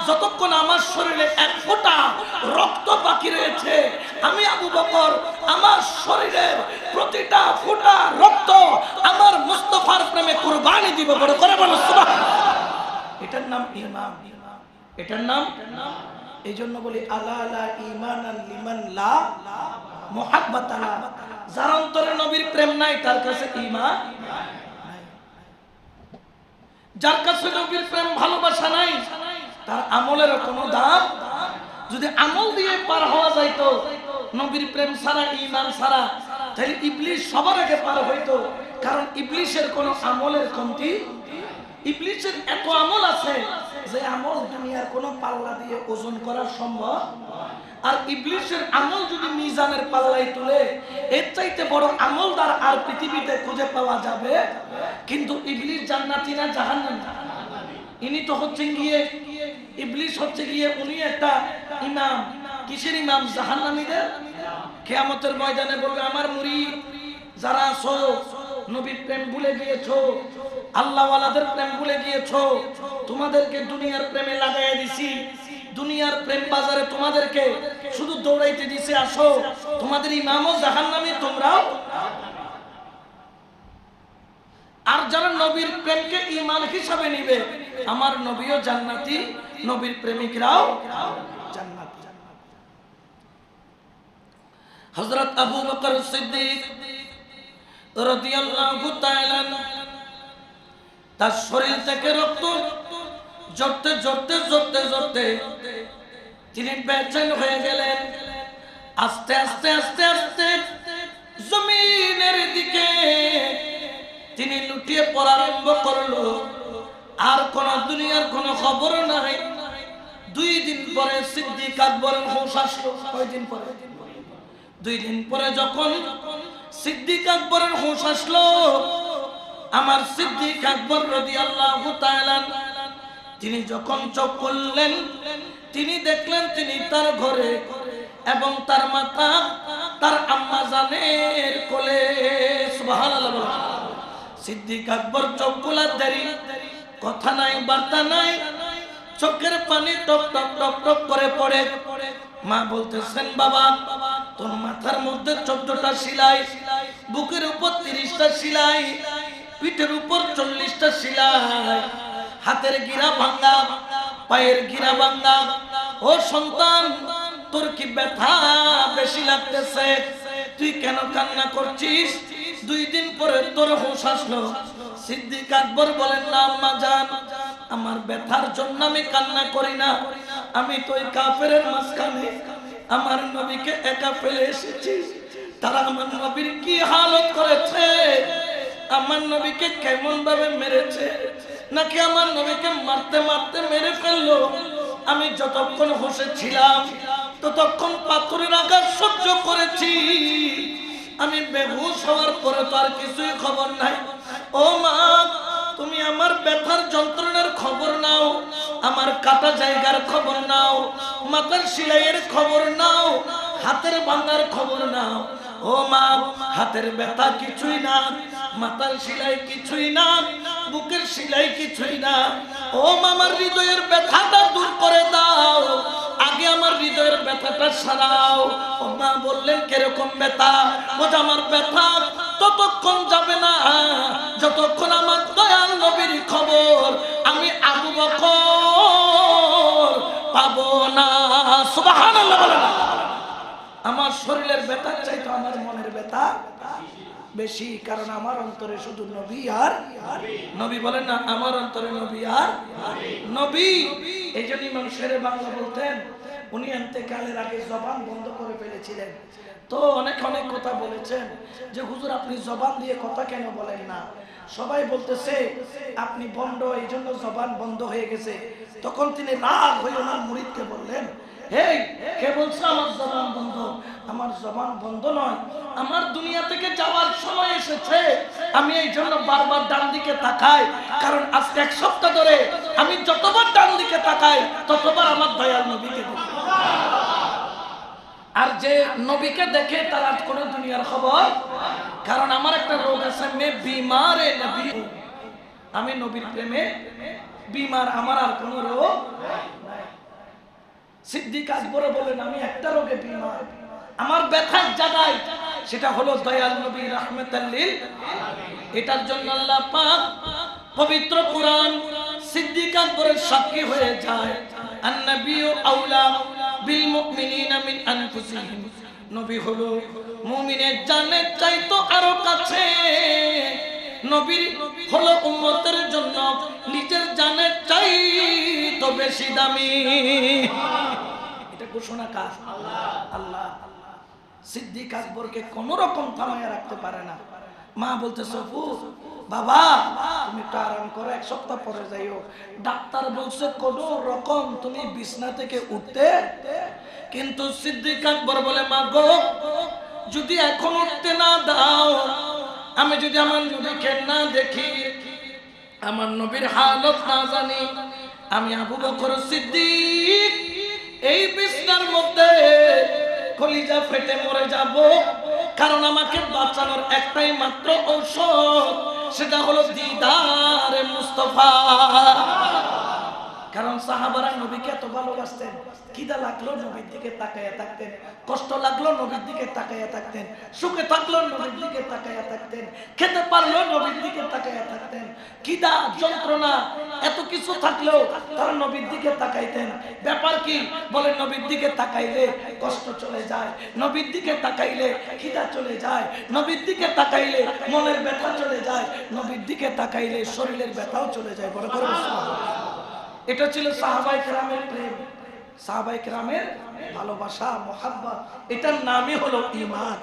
যতক্ষণ আমার শরীরে এক ফোঁটা রক্ত বাকি রয়েছে। আমি আবু বকর আমার শরীরের প্রতিটা ফোঁটা রক্ত আমার মুস্তাফার প্রেমে কুরবানি দিব। বড় করে বলো সুবহানাল্লাহ। এটার নাম ঈমান, এটার নাম। এই জন্য বলি আলা লা ঈমানান লিমান লা মুহাব্বাতা লা। যার অন্তরে নবীর প্রেম নাই তার কাছে ঈমান নাই। যার কাছে নবীর প্রেম ভালোবাসা নাই তার আমলের কোনো দাম। যদি আমল দিয়ে পার হওয়া যাইতো নবীর প্রেম ছাড়া, ঈমান ছাড়া, তাহলে ইবলিস সবার আগে পার হইতো। কারণ ইবলিসের কোনো আমলের কমতি, ইবলিসের এত আমল আছে যে আমল দুনিয়ার কোনো পাল্লা দিয়ে ওজন করা সম্ভব। আর ইবলিসের আমল যদি মিজানের পাল্লাই তুলে এর চাইতে বড় আমলদার আর পৃথিবীতে খুঁজে পাওয়া যাবে। কিন্তু ইবলিস জান্নাতি না জাহান্নামী? ইনি তো হচ্ছেন গিয়ে, ইবলিস হচ্ছে গিয়ে উনি একটা ইমাম। কিসের ইমাম? জাহান্নামীদের। কিয়ামতের ময়দানে বলবে, আমার মুরিদ যারা আছো, নবীর প্রেম ভুলে গিয়েছো, আল্লাহ ওয়ালাদের প্রেম ভুলে গিয়েছো, তোমাদেরকে দুনিয়ার প্রেমে লাগাইয়া দিছি, দুনিয়ার প্রেম বাজারে তোমাদেরকে শুধু দৌড়াইতে দিছে, আসো তোমাদের ইমামও জাহান্নামী, তোমরাও। আর যারা নবীর প্রেমকে ঈমান হিসাবে নিবে, আমার নবীও জান্নাতি, নবীর প্রেমিকরাও জান্নাতি। হযরত আবু বকর সিদ্দিক রাদিয়াল্লাহু তাআলা তার শরীর থেকে রক্ত ঝরতে ঝরতে ঝরতে ঝরতে তিনি বেচैन হয়ে গেলেন। আস্তে আস্তে আস্তে আস্তে জমিনের দিকে তিনি লুটিয়ে পড়া আরম্ভ করলো। আর কোন দুনিয়ার কোন খবর নাই। 2 দিন পরে সিদ্দিক আকবরের হুঁশ আসলো। কয়দিন পরে? 2 দিন পরে যখন সিদ্দিক আকবরের হুঁশ আসলো, আমার সিদ্দিক আকবর রাদিয়াল্লাহু তাআলা তিনি যখন চোখ খুললেন, তিনি দেখলেন তিনি তার ঘরে এবং তার মাতা তার আম্মা জানের কোলে। সুবহানাল্লাহ। সিদ্দিক আকবর চোখ খোলার দেরি, কথা নাই বার্তা নাই, চোখের পানি টপ টপ টপ টপ করে পড়ে। মা বলতেছেন, বাবা তোর মাথার মধ্যে 14টা সেলাই, বুকের উপর 30টা সেলাই, পিঠের উপর 40টা সেলাই, হাতের গিরা ভাঙা, পায়ের গিরা ভাঙা। ও সন্তান, তোর কি ব্যথা বেশি লাগতেছে? তুই কেন কান্না করছিস? 2 দিন পরে তোর হুঁশ আসলো। সিদ্দিক আকবর বলেন, না আম্মা জান, আমার ব্যথার জন্য আমি কান্না করি না। আমি তো ওই কাফেরের মাঝখানে আমার নবীকে একা ফেলে এসেছি। তারা আমার নবীর কি হালত করেছে, আমার নবীকে কেমন ভাবে মেরেছে, নাকি আমার নবীকে মারতে মারতে মেরে ফেললো। আমি যতক্ষণ হুঁশে ছিলাম ততক্ষণ পাথরের আঘাত সহ্য করেছি। আমি বেহুশ হওয়ার পরে তো আর কিছুই খবর নাই। ও মা, তুমি আমার ব্যথার যন্ত্রণার খবর নাও, আমার কাটা জায়গার খবর নাও, মাথার সেলাইয়ের খবর নাও, হাতের ভাঙার খবর নাও। ও মা, হাতের ব্যথা কিছুই না, মাথার সেলাই কিছুই না, বুকের সেলাই কিছুই না। ও মা, আমার হৃদয়ের ব্যথাটা দূর করে দাও, আগে আমার হৃদয়ের ব্যথাটা সারাও। ও মা বললেন, কিরকম ব্যথা? বোঝা আমার ব্যথা ততক্ষণ যাবে না যতক্ষণ আমার দয়াল নবীর খবর আমি আবু বকর পাবো না। সুবহানাল্লাহ বলেন। আমার শরীরের ব্যথার চাইতে আমার মনের ব্যথা বেশি, কারণ আমার অন্তরে শুধু নবী আর নবী। বলেন না, আমার অন্তরে নবী আর নবী। এই জন্য ইমাম শেরে বাংলা বলতেন, উনি ইন্তেকালের আগে জবান বন্ধ করে ফেলেছিলেন। তো অনেক অনেক কথা বলেছেন যে হুজুর আপনি জবান দিয়ে কথা কেন বলেন না? সবাই বলতেছে আপনি বন্ধ, এই জন্য জবান বন্ধ হয়ে গেছে। তখন তিনি রাগ হয়ে ওনার মুরিদকে বললেন, হেই, কে বলছে আমার জবান বন্ধ? আমার জবান বন্ধ নয়, আমার দুনিয়া থেকে যাওয়ার সময় এসেছে। আমি এই জন্য বারবার ডান দিকে তাকাই, কারণ আজকে 1 সপ্তাহ ধরে আমি যতবার ডান দিকে তাকাই ততবার আমার দয়াল নবীকে দেখি। আর যে নবীকে দেখে তার আর কোনো দুনিয়ার খবর, কারণ আমার একটা রোগ আছে, মে বিমারে নবী, আমি নবীর প্রেমে বিমার, আমার আর কোনো রোগ নাই। সিদ্দিক আকবর বলেন, আমি একটা রোগে বিমার, আমার ব্যথার জায়গায়, সেটা হলো দয়াল নবী রাহমাতাল লিল আলামিন। এটার জন্য আল্লাহ পাক পবিত্র কুরআন সিদ্দিক আকবরের সাক্ষী হয়ে যায়, আন-নাবিয়্যু আওলা বিল মুমিনিনা মিন আনফুসিহিম। নবী হলো মুমিনের জানের চাইতো আরো কাছে। নবী হলো উম্মতের জন্য নিজের জানের চাইতো বেশি দামি। এটা ঘোষণা কার? আল্লাহ। সিদ্দিক আকবরকে কোন রকম থামায় রাখতে পারে না। মা বলতেছে, বাবা তুমি একটু আরাম করো, 1 সপ্তাহ পরে যাইও। ডাক্তার বলছে কোন রকম তুমি বিছনা থেকে উঠতে। কিন্তু সিদ্দিক আকবর বলে, মা গো, যদি এখন উঠতে না দাও, আমি যদি আমার নবীকে না দেখি, আমার নবীর হালত না জানি, আমি আবু বকর সিদ্দিক এই বিছনার মধ্যে কলিজা ফেটে মরে যাব। কারণ আমাকে বাঁচানোর একটাই মাত্র ঔষধ, সেটা হলো দিদারে মুস্তাফা। কারণ সাহাবারা নবীকে এত ভালোবাসতেন, খিদা লাগলো নবীর দিকে তাকাইয়া থাকতেন, কষ্ট লাগলো নবীর দিকে তাকাইয়া থাকতেন, সুখে থাকলো নবীর দিকে তাকাইয়া থাকতেন, খেতে পারলো নবীর দিকে তাকাইয়া থাকতেন। খিদা, যন্ত্রণা, এত কিছু থাকলেও তারা নবীর দিকে তাকাইতেন। ব্যাপার কি? বলে নবীর দিকে তাকাইলে কষ্ট চলে যায়, নবীর দিকে তাকাইলে খিদা চলে যায়, নবীর দিকে তাকাইলে মনের ব্যথা চলে যায়, নবীর দিকে তাকাইলে শরীরের ব্যথাও চলে যায়। বড় করে এটা ছিল সাহাবায়ে কেরামের প্রেম, সাহাবায়ে কেরামের ভালোবাসা, মুহাব্বত। এটার নামই হলো ঈমান।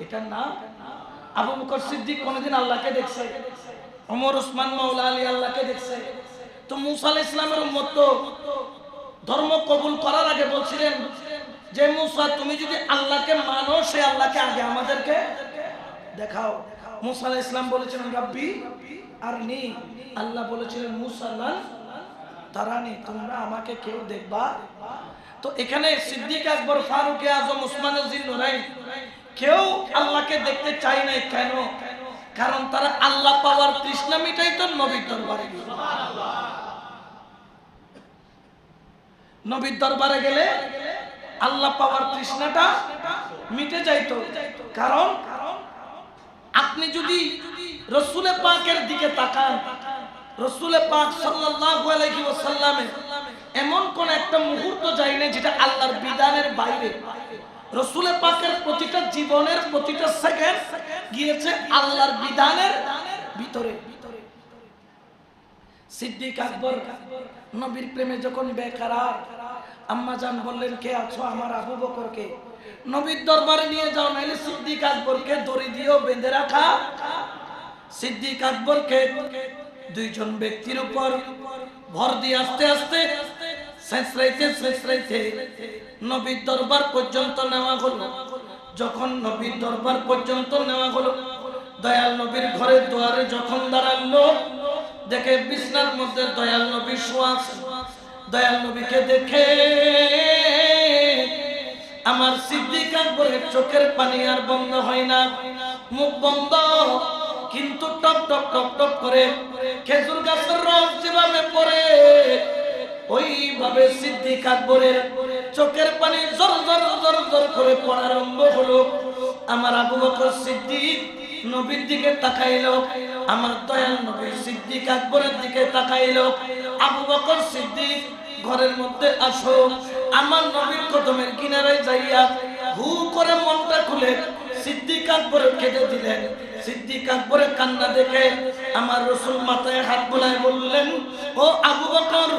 এটার নাম। আবু বকর সিদ্দিক কোনদিন আল্লাহকে দেখছে? ওমর, ওসমান, মাওলা আলী আল্লাহকে দেখছে? তো মুসা আলাইহিস সালামের উম্মত তো ধর্ম কবুল করার আগে বলছিলেন যে মুসা তুমি যদি আল্লাহকে মানো সে আল্লাহকে আগে আমাদেরকে দেখাও। মুসা আলাইহিস সালাম বলেছিলেন রাব্বি আরনি, আল্লাহ বলেছিলেন মুসা লান তারানি, তোমরা আমাকে কেউ দেখবা। তো এখানে সিদ্দিক আকবর, ফারুক আজম, উসমান জিন্নুরাইন কেউ আল্লাহকে দেখতে চায় নাই। কেন? কারণ তারা আল্লাহ পাওয়ার তৃষ্ণা মিটাই তো নবীর দরবারে গেল। নবীর দরবারে গেলে আল্লাহ পাওয়ার তৃষ্ণাটা মিটে যাইতো। কারণ আপনি যদি রাসূলে পাকের দিকে তাকান, রাসূলে পাক সাল্লাল্লাহু আলাইহি ওয়াসাল্লামে এমন কোন একটা মুহূর্ত যায় না যেটা আল্লাহর বিধানের বাইরে। রাসূলে পাকের প্রতিটা জীবনের প্রতিটা সেকেন্ড গিয়েছে আল্লাহর বিধানের ভিতরে। সিদ্দিক আকবর নবীর প্রেমে যখন বেকরার, আম্মা জান বললেন কে আছো? আমার আবু বকরকে নবীর দরবারে নিয়ে যাও, নাইলে সিদ্দিক আকবরকে দড়ি দিয়েও বেঁধে রাখা। সিদ্দিক আকবরকে দুইজন ব্যক্তির উপর ভর দিয়ে আস্তে আস্তে ছেঁচড়াইতে নবীর দরবার পর্যন্ত নেওয়া হলো। যখন নবীর দরবার পর্যন্ত নেওয়া হলো, দয়াল নবীর ঘরের দুয়ারে যখন দাঁড়ালো, দেখে বিছনার মধ্যে দয়াল নবী শোয়া আছে। দয়াল নবীকে দেখে আমার সিদ্দিক আকবরের চোখের পানি আর বন্ধ হয় না, মুখ বন্ধ, কিন্তু টপ টপ টপ টপ করে খেজুর গাছের রস যেভাবে পড়ে ওইভাবে সিদ্দিক আকবরের চোখের পানি জর জর জর জর করে পড়া আরম্ভ হলো। আমার আবু বকর সিদ্দিক নবীর দিকে তাকাইলো, আমার দয়াল নবী সিদ্দিক আকবরের দিকে তাকাইলো। আবু বকর সিদ্দিক ঘরের মধ্যে আসো, আমার নবীর কদমের কিনারায় যাইয়া হু করে মনটা খুলে সিদ্দিক আকবর কেঁদে দিলেন। সিদ্দিক আকবরের কান্না দেখে আমার রাসূল মাথায় হাত বুলায় বললেন, ও আবু বকর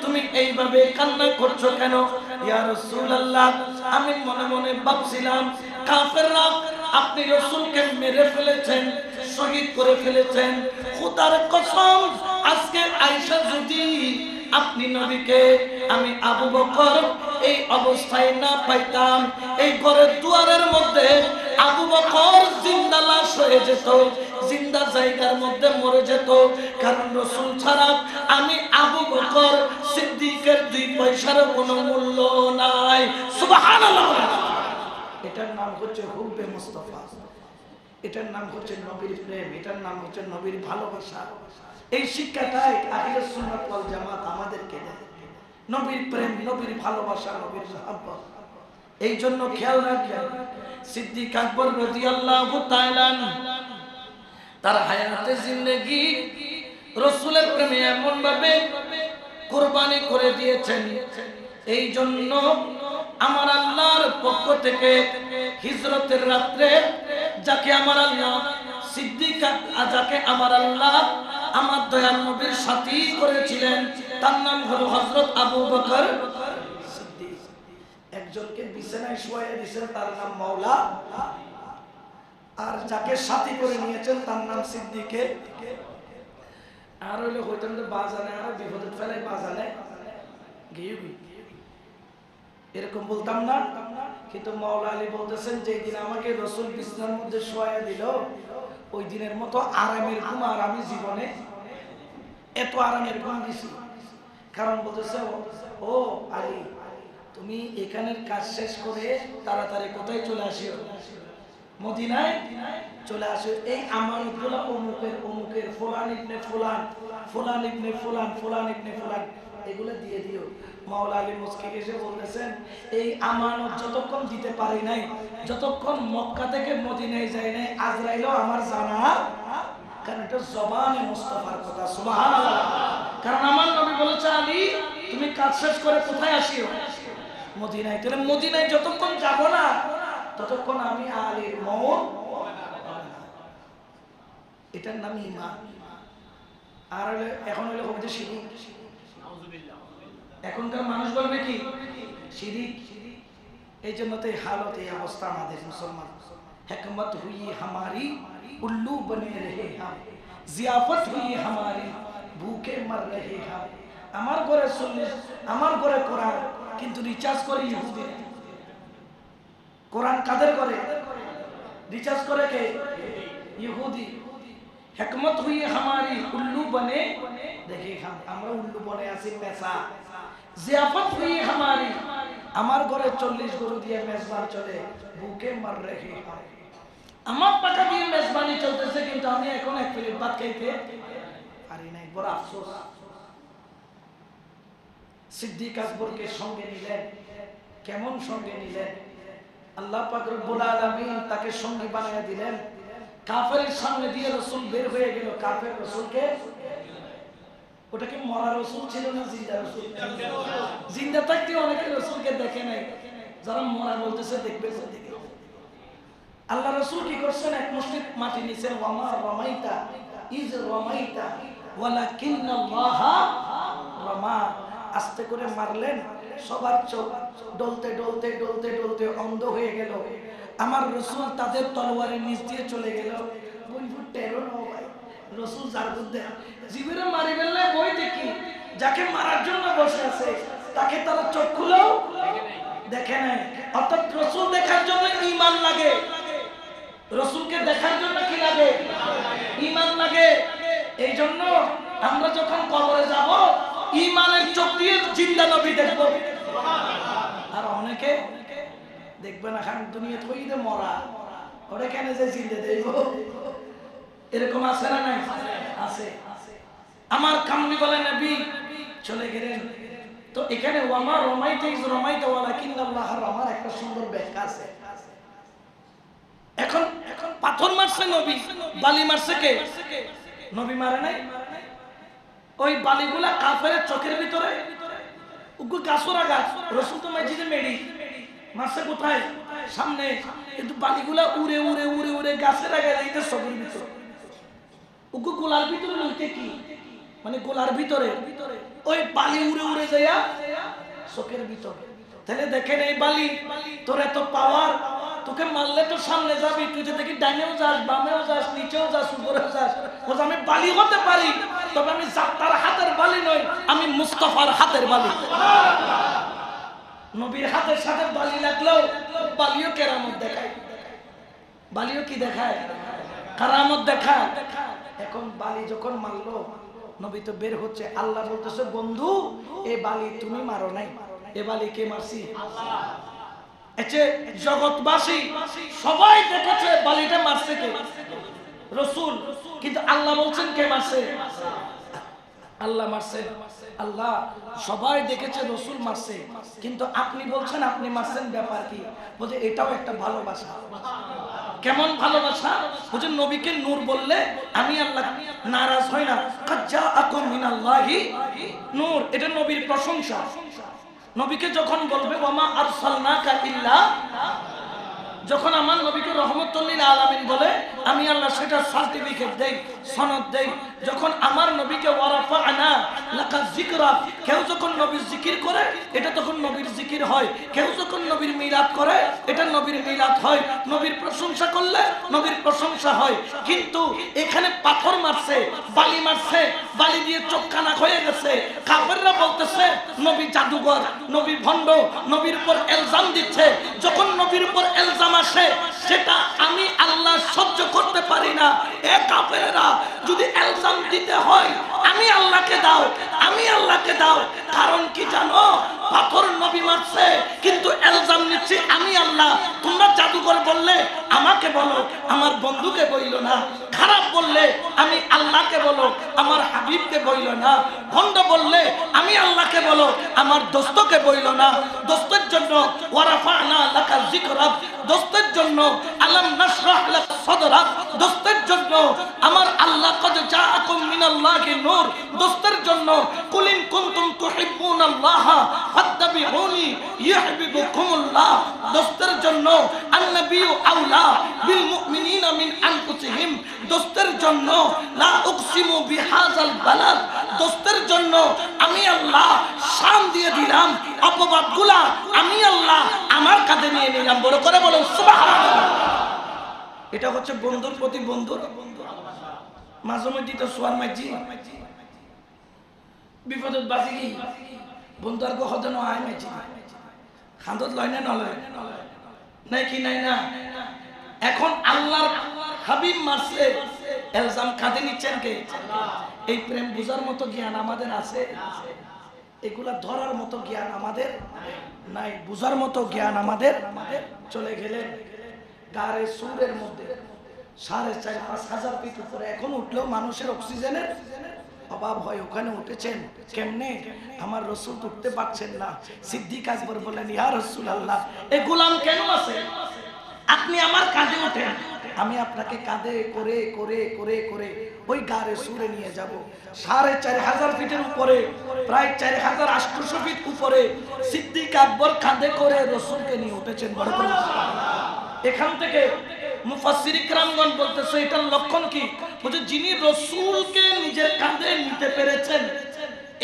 তুমি এইভাবে কান্না করছো কেন? ইয়া রাসূলুল্লাহ, আমি মনে মনে ভাবছিলাম কাফেররা আপনি রাসূলকে মেরে ফেলেছেন, শহীদ করে ফেলেছেন। খোদার কসম, আজকে আয়েশা যদি আপনি নবীকে আমি আবু বকর এই অবস্থায় না পাইতাম, এই ঘরের দুয়ারের মধ্যে আবু বকর জিন্দা লাশ হয়ে যেত, জিন্দা জায়গার মধ্যে মরে যেত। কারণ রাসূল ছাড়া আমি আবু বকর সিদ্দিকের 2 পয়সার কোনো মূল্য নাই। সুবহানাল্লাহ। এটার নাম হচ্ছে হুব্বে মুস্তাফা, এটার নাম হচ্ছে নবীর প্রেম, এটার নাম হচ্ছে নবীর ভালোবাসা। এই শিক্ষাটাই আহলে সুন্নাত ওয়াল জামাত আমাদেরকে দেয়, নবীর প্রেম, নবীর ভালোবাসা, নবীর মহব্বত। এই জন্য খেয়াল রাখবেন সিদ্দিক আকবর রাদিয়াল্লাহু তাআলা তার হায়াতে জিন্দেগি রাসূলের প্রেমে এমন ভাবে কুরবানি করে দিয়েছেন। এই জন্য আমার আল্লাহর পক্ষ থেকে হিজরতের রাত্রে যাকে আমার আল্লাহ সিদ্দিক, যাকে আমার আল্লাহ আমার দয়াল নবীর সাথী করেছিলেন, তার নাম হলো হযরত আবু বকর সিদ্দিক। একজনকে বিছানায় শুয়াইয়া দিয়েছেন, তার নাম মাওলা, আর যাকে সাথী করে নিয়েছেন তার নাম সিদ্দিকে। আর হইলে হইতাম তো বাজানে আর বিপদে ফেলে বাজানে গিয়ে এরকম বলতাম না। কিন্তু মাওলা আলী বলতেছেন যে দিন আমাকে রাসূল বিছানার মধ্যে শোয়াইয়া দিল, ওই দিনের মতো আরামের ঘুম আর আমি জীবনে এত আরামের ঘুম দিছি। কারণ বলতেছে ও আলী, তুমি এখানের কাজ শেষ করে তাড়াতাড়ি কোথায় চলে আসিও? মদিনায় চলে আসো। এই আমানতগুলো অমুকের অমুকের, ফুলান ইবনে ফুলান, ফুলান ইবনে ফুলান, ফুলান ইবনে ফুলান, এগুলো দিয়ে দিও। মাওলা আলী মুস্কি এসে বলতেছেন এই আমানত যতক্ষণ দিতে পারি নাই, যতক্ষণ মক্কা থেকে মদিনায় যাই নাই, আজরাইলও আমার জানা, কারণ এটা জবানে মুস্তাফার কথা। সুবহানাল্লাহ। কারণ আমার নবী বলেছে আলী তুমি কাজ শেষ করে কোথায় আসিও? মদিনায়। তাহলে মদিনায় যতক্ষণ যাব না ততক্ষণ আমি আলীর মওত, এটার নাম ঈমান। আর এখন হইলে হবে শিরিক। এখনকার মানুষ বলবে কি শিরিক। এই জন্য তো এই হালত, এই অবস্থা আমাদের মুসলমান। হিকমত হুই হামারি উল্লু বনে রহে হাম, জিয়াফত হুই হামারি ভুকে মর রহে হাম। আমার ঘরে 40, আমার ঘরে কোরআন, কিন্তু রিচার্জ করে ইহুদি। কোরআন কাদের করে? রিচার্জ করে কে? ইহুদি। হিকমত হুই हमारी উল্লু বনে, দেখি আমরা উল্লু বনে আছি পেশা। জিয়াফত হুই हमारी, আমার ঘরে 40 গরু দিয়ে মেজবান চলে, ভুকে মর রহি হাম। আমার টাকা দিয়ে মেজবানি চলতেছে, কিন্তু আমি এখন এক প্লেট ভাত খাইতে পারি নাই, বড় আফসোস। সিদ্দিক আকবরকে সঙ্গে নিলেন, কেমন সঙ্গে নিলেন? আল্লাহ পাক রব্বুল আলামিন তাকে সঙ্গী বানায়া দিলেন। কাফেরের সামনে দিয়ে রাসূল বের হয়ে গেল। কাফের রাসূলকে, ওটা কি মরা রাসূল ছিল না জিন্দা রাসূল? জিন্দা থাকতে অনেকে রাসূলকে দেখে নাই, যারা মরা বলতেছে দেখবে কোনদিকে? আল্লাহ রাসূল কি করছেন? এক মুষ্টি মাটি নিছেন, ওয়ামা রামাইতা ইজ রামাইতা ওয়ালাকিন্নাল্লাহা রামা। আস্তে করে মারলেন, সবার চোখ ডলতে ডলতে ডলতে ডলতে অন্ধ হয়ে গেল। আমার রাসূল তাদের তলোয়ারের নিচ দিয়ে চলে গেল। বন্ধু টেরো না ভাই, রাসূল যার বুদ্ধে জীবনে মারি ফেললে বই দেখি, যাকে মারার জন্য বসে আছে তাকে তারা চোখ খুলেও দেখে নাই। অর্থাৎ রাসূল দেখার জন্য ঈমান লাগে, রাসূলকে দেখার জন্য কি লাগে? ঈমান লাগে। এই জন্য আমরা যখন কবরে যাব, ঈমানের চোখ দিয়ে জিন্দা নবী দেখব। আর অনেকে দেখবে না, খান দুনিয়া থইতে মরা, ওরে কেন যে জিন্দা দেব? এরকম আছে না নাই? আছে। আমার কামলি বলে নবী চলে গেলেন। তো এখানে ওয়ামা রমাইতা ইজ রমাইতা ওয়ালাকিন্নাল্লাহ রামা, একটা সুন্দর ব্যাখ্যা আছে। এখন পাথর মারছে নবী, বালি মারছে কে? নবী মারে নাই। ওই বালিগুলা কাফেরের চোখের ভিতরে, উগু গাছরা গাছ, রাসূল তো মসজিদে মেরি মারছে কোথায়? সামনে। কিন্তু বালিগুলা উড়ে উড়ে উড়ে উড়ে গাছের আগে যাইতে চোখের ভিতরে। উগু গোলার ভিতরে লইতে কি, মানে গোলার ভিতরে ওই বালি উড়ে উড়ে যাইয়া চোখের ভিতরে। তাহলে দেখেন এই বালি, তোর এত পাওয়ার, তোকে মারলে তো সামনে যাবি, তুই যে দেখি ডাইনেও যাস, বামেও যাস, নিচেও যাস, উপরেও যাস। বলছে আমি বালি হতে পারি, তবে আমি জাত্তার হাতের বালি নই, আমি মুস্তাফার হাতের বালি। নবীর হাতের সাথে বালি লাগলেও বালিও কেরামত দেখায়। বালিও কি দেখায়? কারামত দেখায়। এখন বালি যখন মারলো, নবী তো বের হচ্ছে, আল্লাহ বলতেছে বন্ধু এই বালি তুমি মারো নাই, এ বালি কে মারছি? জগৎবাসী সবাই দেখেছে বালিটা মারছে কে? রাসূল। কিন্তু আল্লাহ বলছেন কে মারছে? আল্লাহ মারছে। আল্লাহ সবাই দেখেছে রাসূল মারছে, কিন্তু আপনি বলছেন আপনি মারছেন, ব্যাপার কি? বলে এটাও একটা ভালোবাসা। কেমন ভালোবাসা? বুঝে নবীকে নূর বললে আমি আল্লাহ নারাজ হই না। কাদ জাআকুম মিনাল্লাহি নূর, এটা নবীর প্রশংসা। নবীকে যখন বলবে ওয়ামা আরসালনাকা ইল্লা, যখন আমার নবীকে রহমতুল লিল আলামিন বলে, আমি আল্লাহ সেটা সার্টিফিকেট দেই, সনদ দেই। যখন আমার নবীকে ওয়ারাফা'না লাকা যিকরা, কেউ যখন নবীর জিকির করে এটা তখন নবীর জিকির হয়। কেউ যখন নবীর মিলাদ করে এটা নবীর মিলাদ হয়। নবীর প্রশংসা করলে নবীর প্রশংসা হয়। কিন্তু এখানে পাথর মারছে, বালি মারছে, বালি দিয়ে চোখ কানা হয়ে গেছে। কাফেররা বলতেছে নবী জাদুঘর, নবী ভণ্ড, নবীর উপর ইলজাম দিচ্ছে। যখন নবীর উপর ইলজাম আসে সেটা আমি আল্লাহ সহ্য করতে পারি না। এ কাফেররা, যদি ইলজাম দিতে হয় আমি আল্লাহকে দাও, আমি আল্লাহকে দাও। কারণ কি জানো? পাথর নবী মারছে, কিন্তু ইলজাম নিচ্ছে আমি আল্লাহ। তোমরা জাদুঘর বললে আমাকে বলো, আমার বন্ধুকে বইলো না। খারাপ বললে আমি আল্লাহকে বলো, আমার হাবিবকে বইলো না। ভণ্ড বললে আমি আল্লাহকে বলো, আমার দোস্তকে বইলো না। দোস্তের জন্য ওয়ারাফা'না লাকা যিকরাক, দোস্তের জন্য আলাম নাশরাহ লাকা সাদরাক, দোস্তের জন্য আমার আল্লাহ কদ জাআকুম মিনাল্লাহি নূর, দোস্তের জন্য কুল ইন কুনতুম তুহিব্বুনাল্লাহ ফাত্তাবিউনি ইউহিব্বুকুমুল্লাহ, দোস্তের জন্য আন-নাবিয়্যু আওলা বিল মুমিনিনা মিন আনফুসিহিম, দোস্তের জন্য লা উকসিমু বিহাযাল বালাদ, দোস্তের জন্য আমি আল্লাহ শান দিয়ে দিলাম, অপবাদগুলা আমি আল্লাহ আমার কাঁধে নিয়ে নিলাম। বড় করে বলুন সুবহানাল্লাহ। এটা হচ্ছে বন্ধুর প্রতি বন্ধুর মাঝে মধ্যে তো সোয়ার মাঝি বিপদত বাজি কি বন্ধুর গো হদন আয় মেচি খান্দত লয় না নলয় নাই কি নাই না। এখন আল্লাহর হাবিব মারছে এলজাম কাঁদে নিচ্ছেন কে? এই প্রেম বুঝার মতো জ্ঞান আমাদের আছে? এগুলা ধরার মতো জ্ঞান আমাদের নাই, বুঝার মতো জ্ঞান আমাদের। চলে গেলেন গাড়ে সুরের মধ্যে 4,500-5,000 ফিট উপরে, এখন উঠলেও মানুষের অক্সিজেনের অভাব হয়। ওখানে উঠেছেন কেমনে? আমার রসুল উঠতে পারছেন না। সিদ্দিক আকবর বলেন, ইয়া রাসূলুল্লাহ, এই গোলাম কেন আছে? আপনি আমার কাঁধে ওঠেন, আমি আপনাকে কাঁধে করে করে করে করে ওই গাড়ে সুরে নিয়ে যাব। 4,500 ফিটের উপরে, প্রায় 4,800 ফিট উপরে সিদ্দিক আকবর কাঁধে করে রসুলকে নিয়ে উঠেছেন। বড় করে এখান থেকে মুফাসসির ইকরামগণ বলতেছে এটার লক্ষণ কি? বলছে যিনি রসুলকে নিজের কাঁধে নিতে পেরেছেন,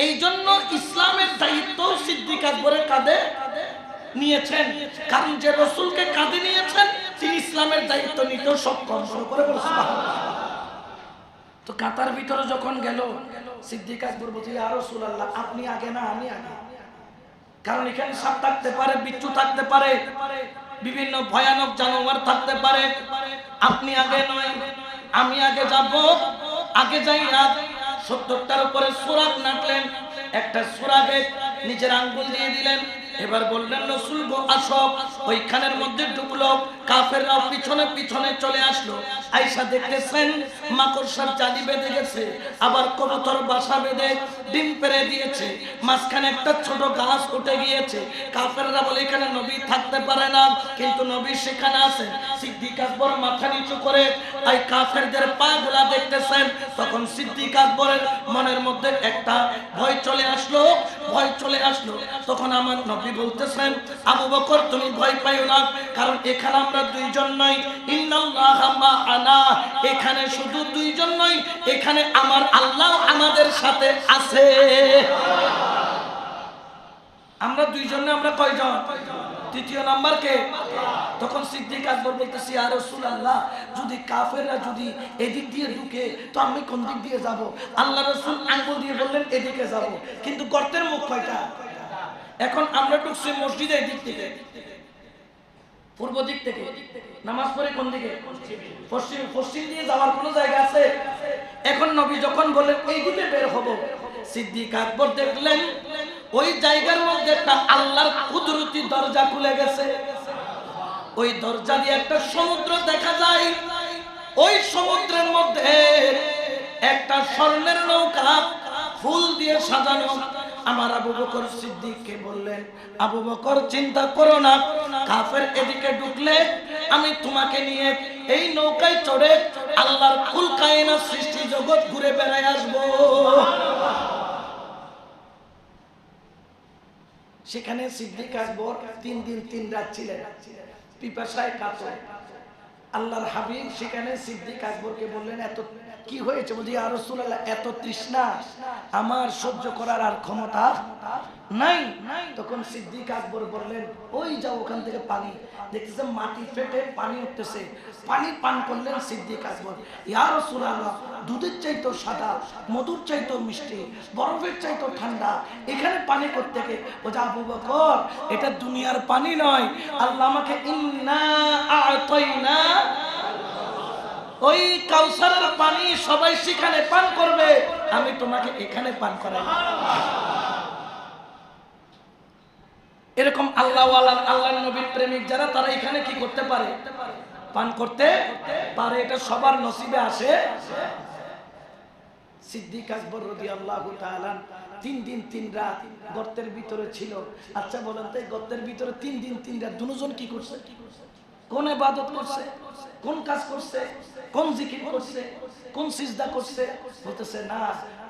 এই জন্য ইসলামের দায়িত্ব সিদ্দিক আকবরের কাঁধে নিয়েছেন। কারণ যে রসুলকে কাঁধে নিয়েছেন তিনি ইসলামের দায়িত্ব নিতেও সক্ষম। করে তো কাতার ভিতরে যখন গেল সিদ্দিক আকবর বলছে, ইয়া রাসূলুল্লাহ, আপনি আগে না আমি আগে? কারণ এখানে সাপ থাকতে পারে, বিচ্ছু থাকতে পারে, বিভিন্ন ভয়ানক জানোয়ার থাকতে পারে। আপনি আগে নয় আমি আগে যাব। আগে যাইয়া 70টার উপরে সুরাত নাটলেন, একটা সুরাগে নিজের আঙ্গুল দিয়ে দিলেন। এবার বললেন, রাসূল গো আসো। ওইখানের মধ্যে ঢুকলো, কাফেররাও পিছনে পিছনে চলে আসলো। আয়েশা দেখতেছেন মাকড়সার জালি বেঁধে গেছে, আবার কবুতর বাসা বেঁধে ডিম পেড়ে দিয়েছে, মাঝখানে একটা ছোট গাছ উঠে গিয়েছে। কাফেররা বলে এখানে নবী থাকতে পারে না, কিন্তু নবী সেখানে আছেন। সিদ্দিক আকবর মাথা নিচু করে এই কাফেরদের পা গুলা দেখতেছেন। তখন সিদ্দিক আকবরের মনের মধ্যে একটা ভয় চলে আসলো, ভয় চলে আসলো। তখন আমার নবী বলতেছেন, আবু বকর তুমি ভয় পাইও না, কারণ এখানে আমরা দুইজন নই, ইন্নাল্লাহা মা'ানা, এখানে শুধু দুইজন নই, এখানে আমার আল্লাহ আমাদের সাথে আছে। আমরা দুইজন না, আমরা কয়জন? তৃতীয় নাম্বার কে? তখন সিদ্দিক আকবর বলতেছি, ইয়া রাসূলুল্লাহ, যদি কাফেররা যদি এদিক দিয়ে ঢুকে তো আমি কোন দিক দিয়ে যাব? আল্লাহ রাসূল আঙ্গুল দিয়ে বললেন এদিকে যাব, কিন্তু গর্তের মুখ কয়টা? এখন আমরা ঢুকছি মসজিদে এদিক থেকে, পূর্ব দিক থেকে। নামাজ পড়ে কোন দিকে? পশ্চিম। পশ্চিম দিয়ে যাওয়ার কোনো জায়গা আছে? এখন নবী যখন বললেন এই দিকে বের হব, সিদ্দিক আকবর দেখলেন ওই জায়গার মধ্যে একটা আল্লাহর কুদরতি দরজা খুলে গেছে। ওই দরজা দিয়ে একটা সমুদ্র দেখা যায়। ওই সমুদ্রের মধ্যে একটা স্বর্ণের নৌকা ফুল দিয়ে সাজানো। আমার আবু বকর সিদ্দিককে বললেন, আবু বকর চিন্তা করো না, কাফের এদিকে ঢুকলে আমি তোমাকে নিয়ে এই নৌকায় চড়ে আল্লাহর কুল কায়নাত সৃষ্টি জগৎ ঘুরে বেড়ায় আসবো। সেখানে সিদ্দিক আকবর 3 দিন 3 রাত ছিলেন, পিপাসায় কাতর। আল্লাহর হাবিব সেখানে সিদ্দিক আকবরকে বললেন, এত কি হয়েছে? বলছি, ইয়া রাসূলুল্লাহ, এত তৃষ্ণা আমার সহ্য করার আর ক্ষমতা নাই। তখন সিদ্দিক আকবর বললেন, ওই যাও ওখান থেকে পানি, দেখতেছে মাটি ফেটে পানি উঠতেছে, পানি পান করলেন সিদ্দিক আকবর। ইয়া রাসূলুল্লাহ, দুধের চাইতো সাদা, মধুর চাইতো মিষ্টি, বরফের চাইতো ঠান্ডা, এখানে পানি করতে গে? বলছে, আবু বকর, এটা দুনিয়ার পানি নয়, আল্লাহ আমাকে ইন্না আ'তাইনা, ওই কাউসারের পানি সবাই সেখানে পান করবে, আমি তোমাকে এখানে পান করাই। এরকম আল্লাহওয়ালা, আল্লাহর নবীর প্রেমিক যারা, তারা এখানে কি করতে পারে? পান করতে পারে। এটা সবার নসিবে আসে। সিদ্দিক আকবর রাদিয়াল্লাহু তাআলা 3 দিন 3 রাত গর্তের ভিতরে ছিল। আচ্ছা বলেন তো, গর্তের ভিতরে 3 দিন 3 রাত দুজন কি করছে? কোন ইবাদত করছে? কোন কাজ করছে? কোন জিকির করছে? কোন সিজদা করছে? বলতেছে না,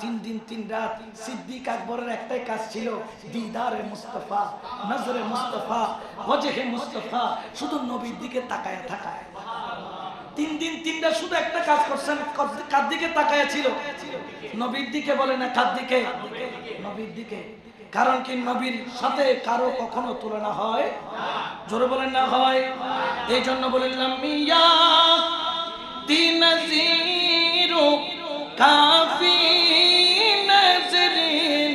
3 দিন 3 রাত সিদ্দিক আকবরের একটাই কাজ ছিল, দিদারে মুস্তাফা, নজরে মুস্তাফা, ওয়াজহে মুস্তাফা, শুধু নবীর দিকে তাকায় থাকা। 3 দিন 3 রাত শুধু একটা কাজ করছেন, কার দিকে তাকায় ছিল? নবীর দিকে। বলে না কার দিকে? নবীর দিকে। কারণ কি নবীর সাথে কারো কখনো তুলনা হয়? জোরে বলেন না হয়। এই জন্য বললাম, মিয়া তিনজিরু কাফি নজরিন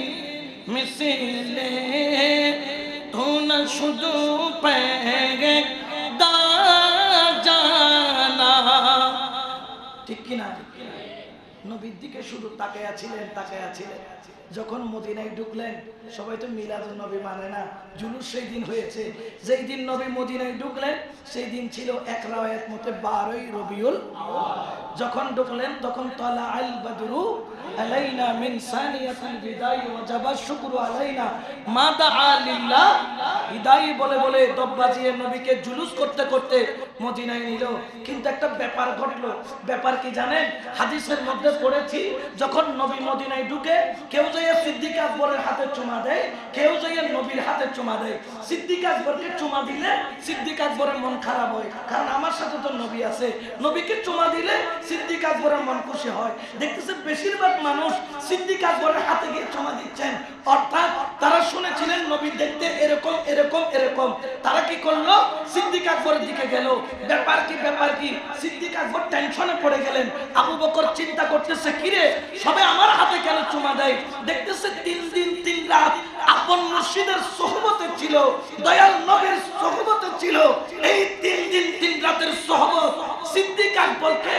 কিনা? নবীর দিকে শুধু তাকায়া ছিলেন। যখন মদিনায় ঢুকলেন, সবাই তো মিলাদুন নবী মানে না, জুলুস সেই দিন হয়েছে। যেই দিন নবী মদিনায় ঢুকলেন সেই দিন ছিল এক রাওয়ায়াত মতে 12ই রবিউল। যখন ঢুকলেন তখন তালা আল বদরু আলাইনা মিন সানিয়াতিল বিদাই ওয়াজাবা শুকরু আলাইনা মা দাআ লিল্লাহ। বিদাই বলে বলে দব্বাজিয়ে নবীকে জুলুস করতে করতে মদিনায় নিল। কিন্তু একটা ব্যাপার ঘটলো। ব্যাপার কি জানেন? হাদিসের মধ্যে পড়েছি, যখন নবী মদিনায় ঢুকে কেউ যাইয়া সিদ্দিক আকবরের হাতে চুমা দেয়, কেউ যাইয়া নবীর হাতে চুমা দেয়। সিদ্দিক আকবরকে চুমা দিলে সিদ্দিক আকবরের মন খারাপ হয়, কারণ আমার সাথে তো নবী আছে। নবীকে চুমা দিলে সিদ্দিক আকবরের মন খুশি হয়। দেখতেছে বেশিরভাগ মানুষ সিদ্দিক আকবরের হাতে গিয়ে চুমা দিচ্ছেন, অর্থাৎ তারা শুনেছিলেন নবী দেখতে এরকম এরকম এরকম। তারা কি করলো? সিদ্দিক আকবরের দিকে গেল। ব্যাপার কি? সিদ্দিক আকবর টেনশনে পড়ে গেলেন। আবু বকর চিন্তা করতেছে, কিরে সবে আমার হাতে কেন চুমা দেয়? দেখতেছে 3 দিন 3 রাত আপন মুর্শিদের সোহবতে ছিল, দয়াল নবীর সোহবতে ছিল। এই 3 দিন 3 রাতের সোহবত সিদ্দিক আকবরকে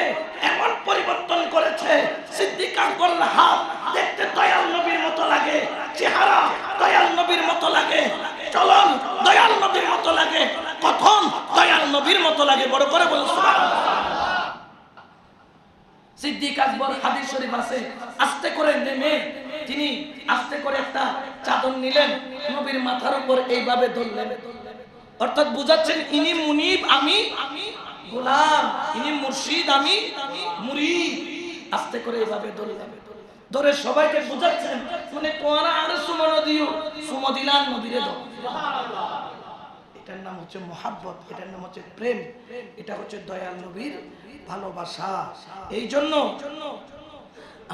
এমন পরিবর্তন করেছে। সিদ্দিক আকবরের হাত দেখতে দয়াল নবীর মতো লাগে, চেহারা দয়াল নবীর মতো লাগে, চলন দয়াল নবীর মতো লাগে, কথন দয়াল নবীর মতো লাগে। বড় করে বলুন সুবহানাল্লাহ। সিদ্দিক আকবর, হাদিস শরীফ আছে, আস্তে করে নেমে তিনি আস্তে করে একটা চাদর নিলেন, নবীর মাথার উপর এইভাবে ধরলেন। অর্থাৎ বুঝাচ্ছেন ইনি মুনিব, আমি গোলাম, ইনি মুর্শিদ, আমি মুরিদ। আস্তে করে এইভাবে ধরলেন, ধরে সবাইকে বুঝাচ্ছেন, মানে কোয়ারা আর সুমন দিও, সুমদিলান নবীরে দাও। এটার নাম হচ্ছে মোহাব্বত, এটার নাম হচ্ছে প্রেম, এটা হচ্ছে দয়াল নবীর ভালোবাসা। এই জন্য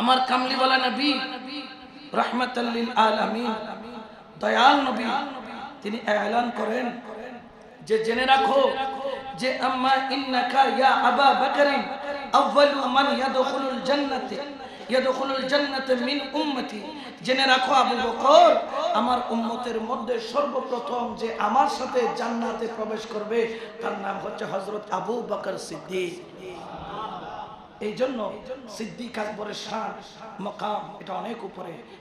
আমার কামলিওয়ালা নবী রাহমাতাল লিল আলামিন দয়াল নবী তিনি এলান করেন যে জেনে রাখো যে আম্মা ইন্নাকা ইয়া আবা বকরিন আউয়ালু মান ইয়াদখুলুল জান্নাতে মিন উম্মতি। জেনে রাখো আবু বকর আমার উম্মতের মধ্যে সর্বপ্রথম যে আমার সাথে জান্নাতে প্রবেশ করবে তার নাম হচ্ছে হযরত আবু বকর সিদ্দিক। এই জন্য সিদ্দিক আকবরের শান মাকাম এটা অনেক উপরে।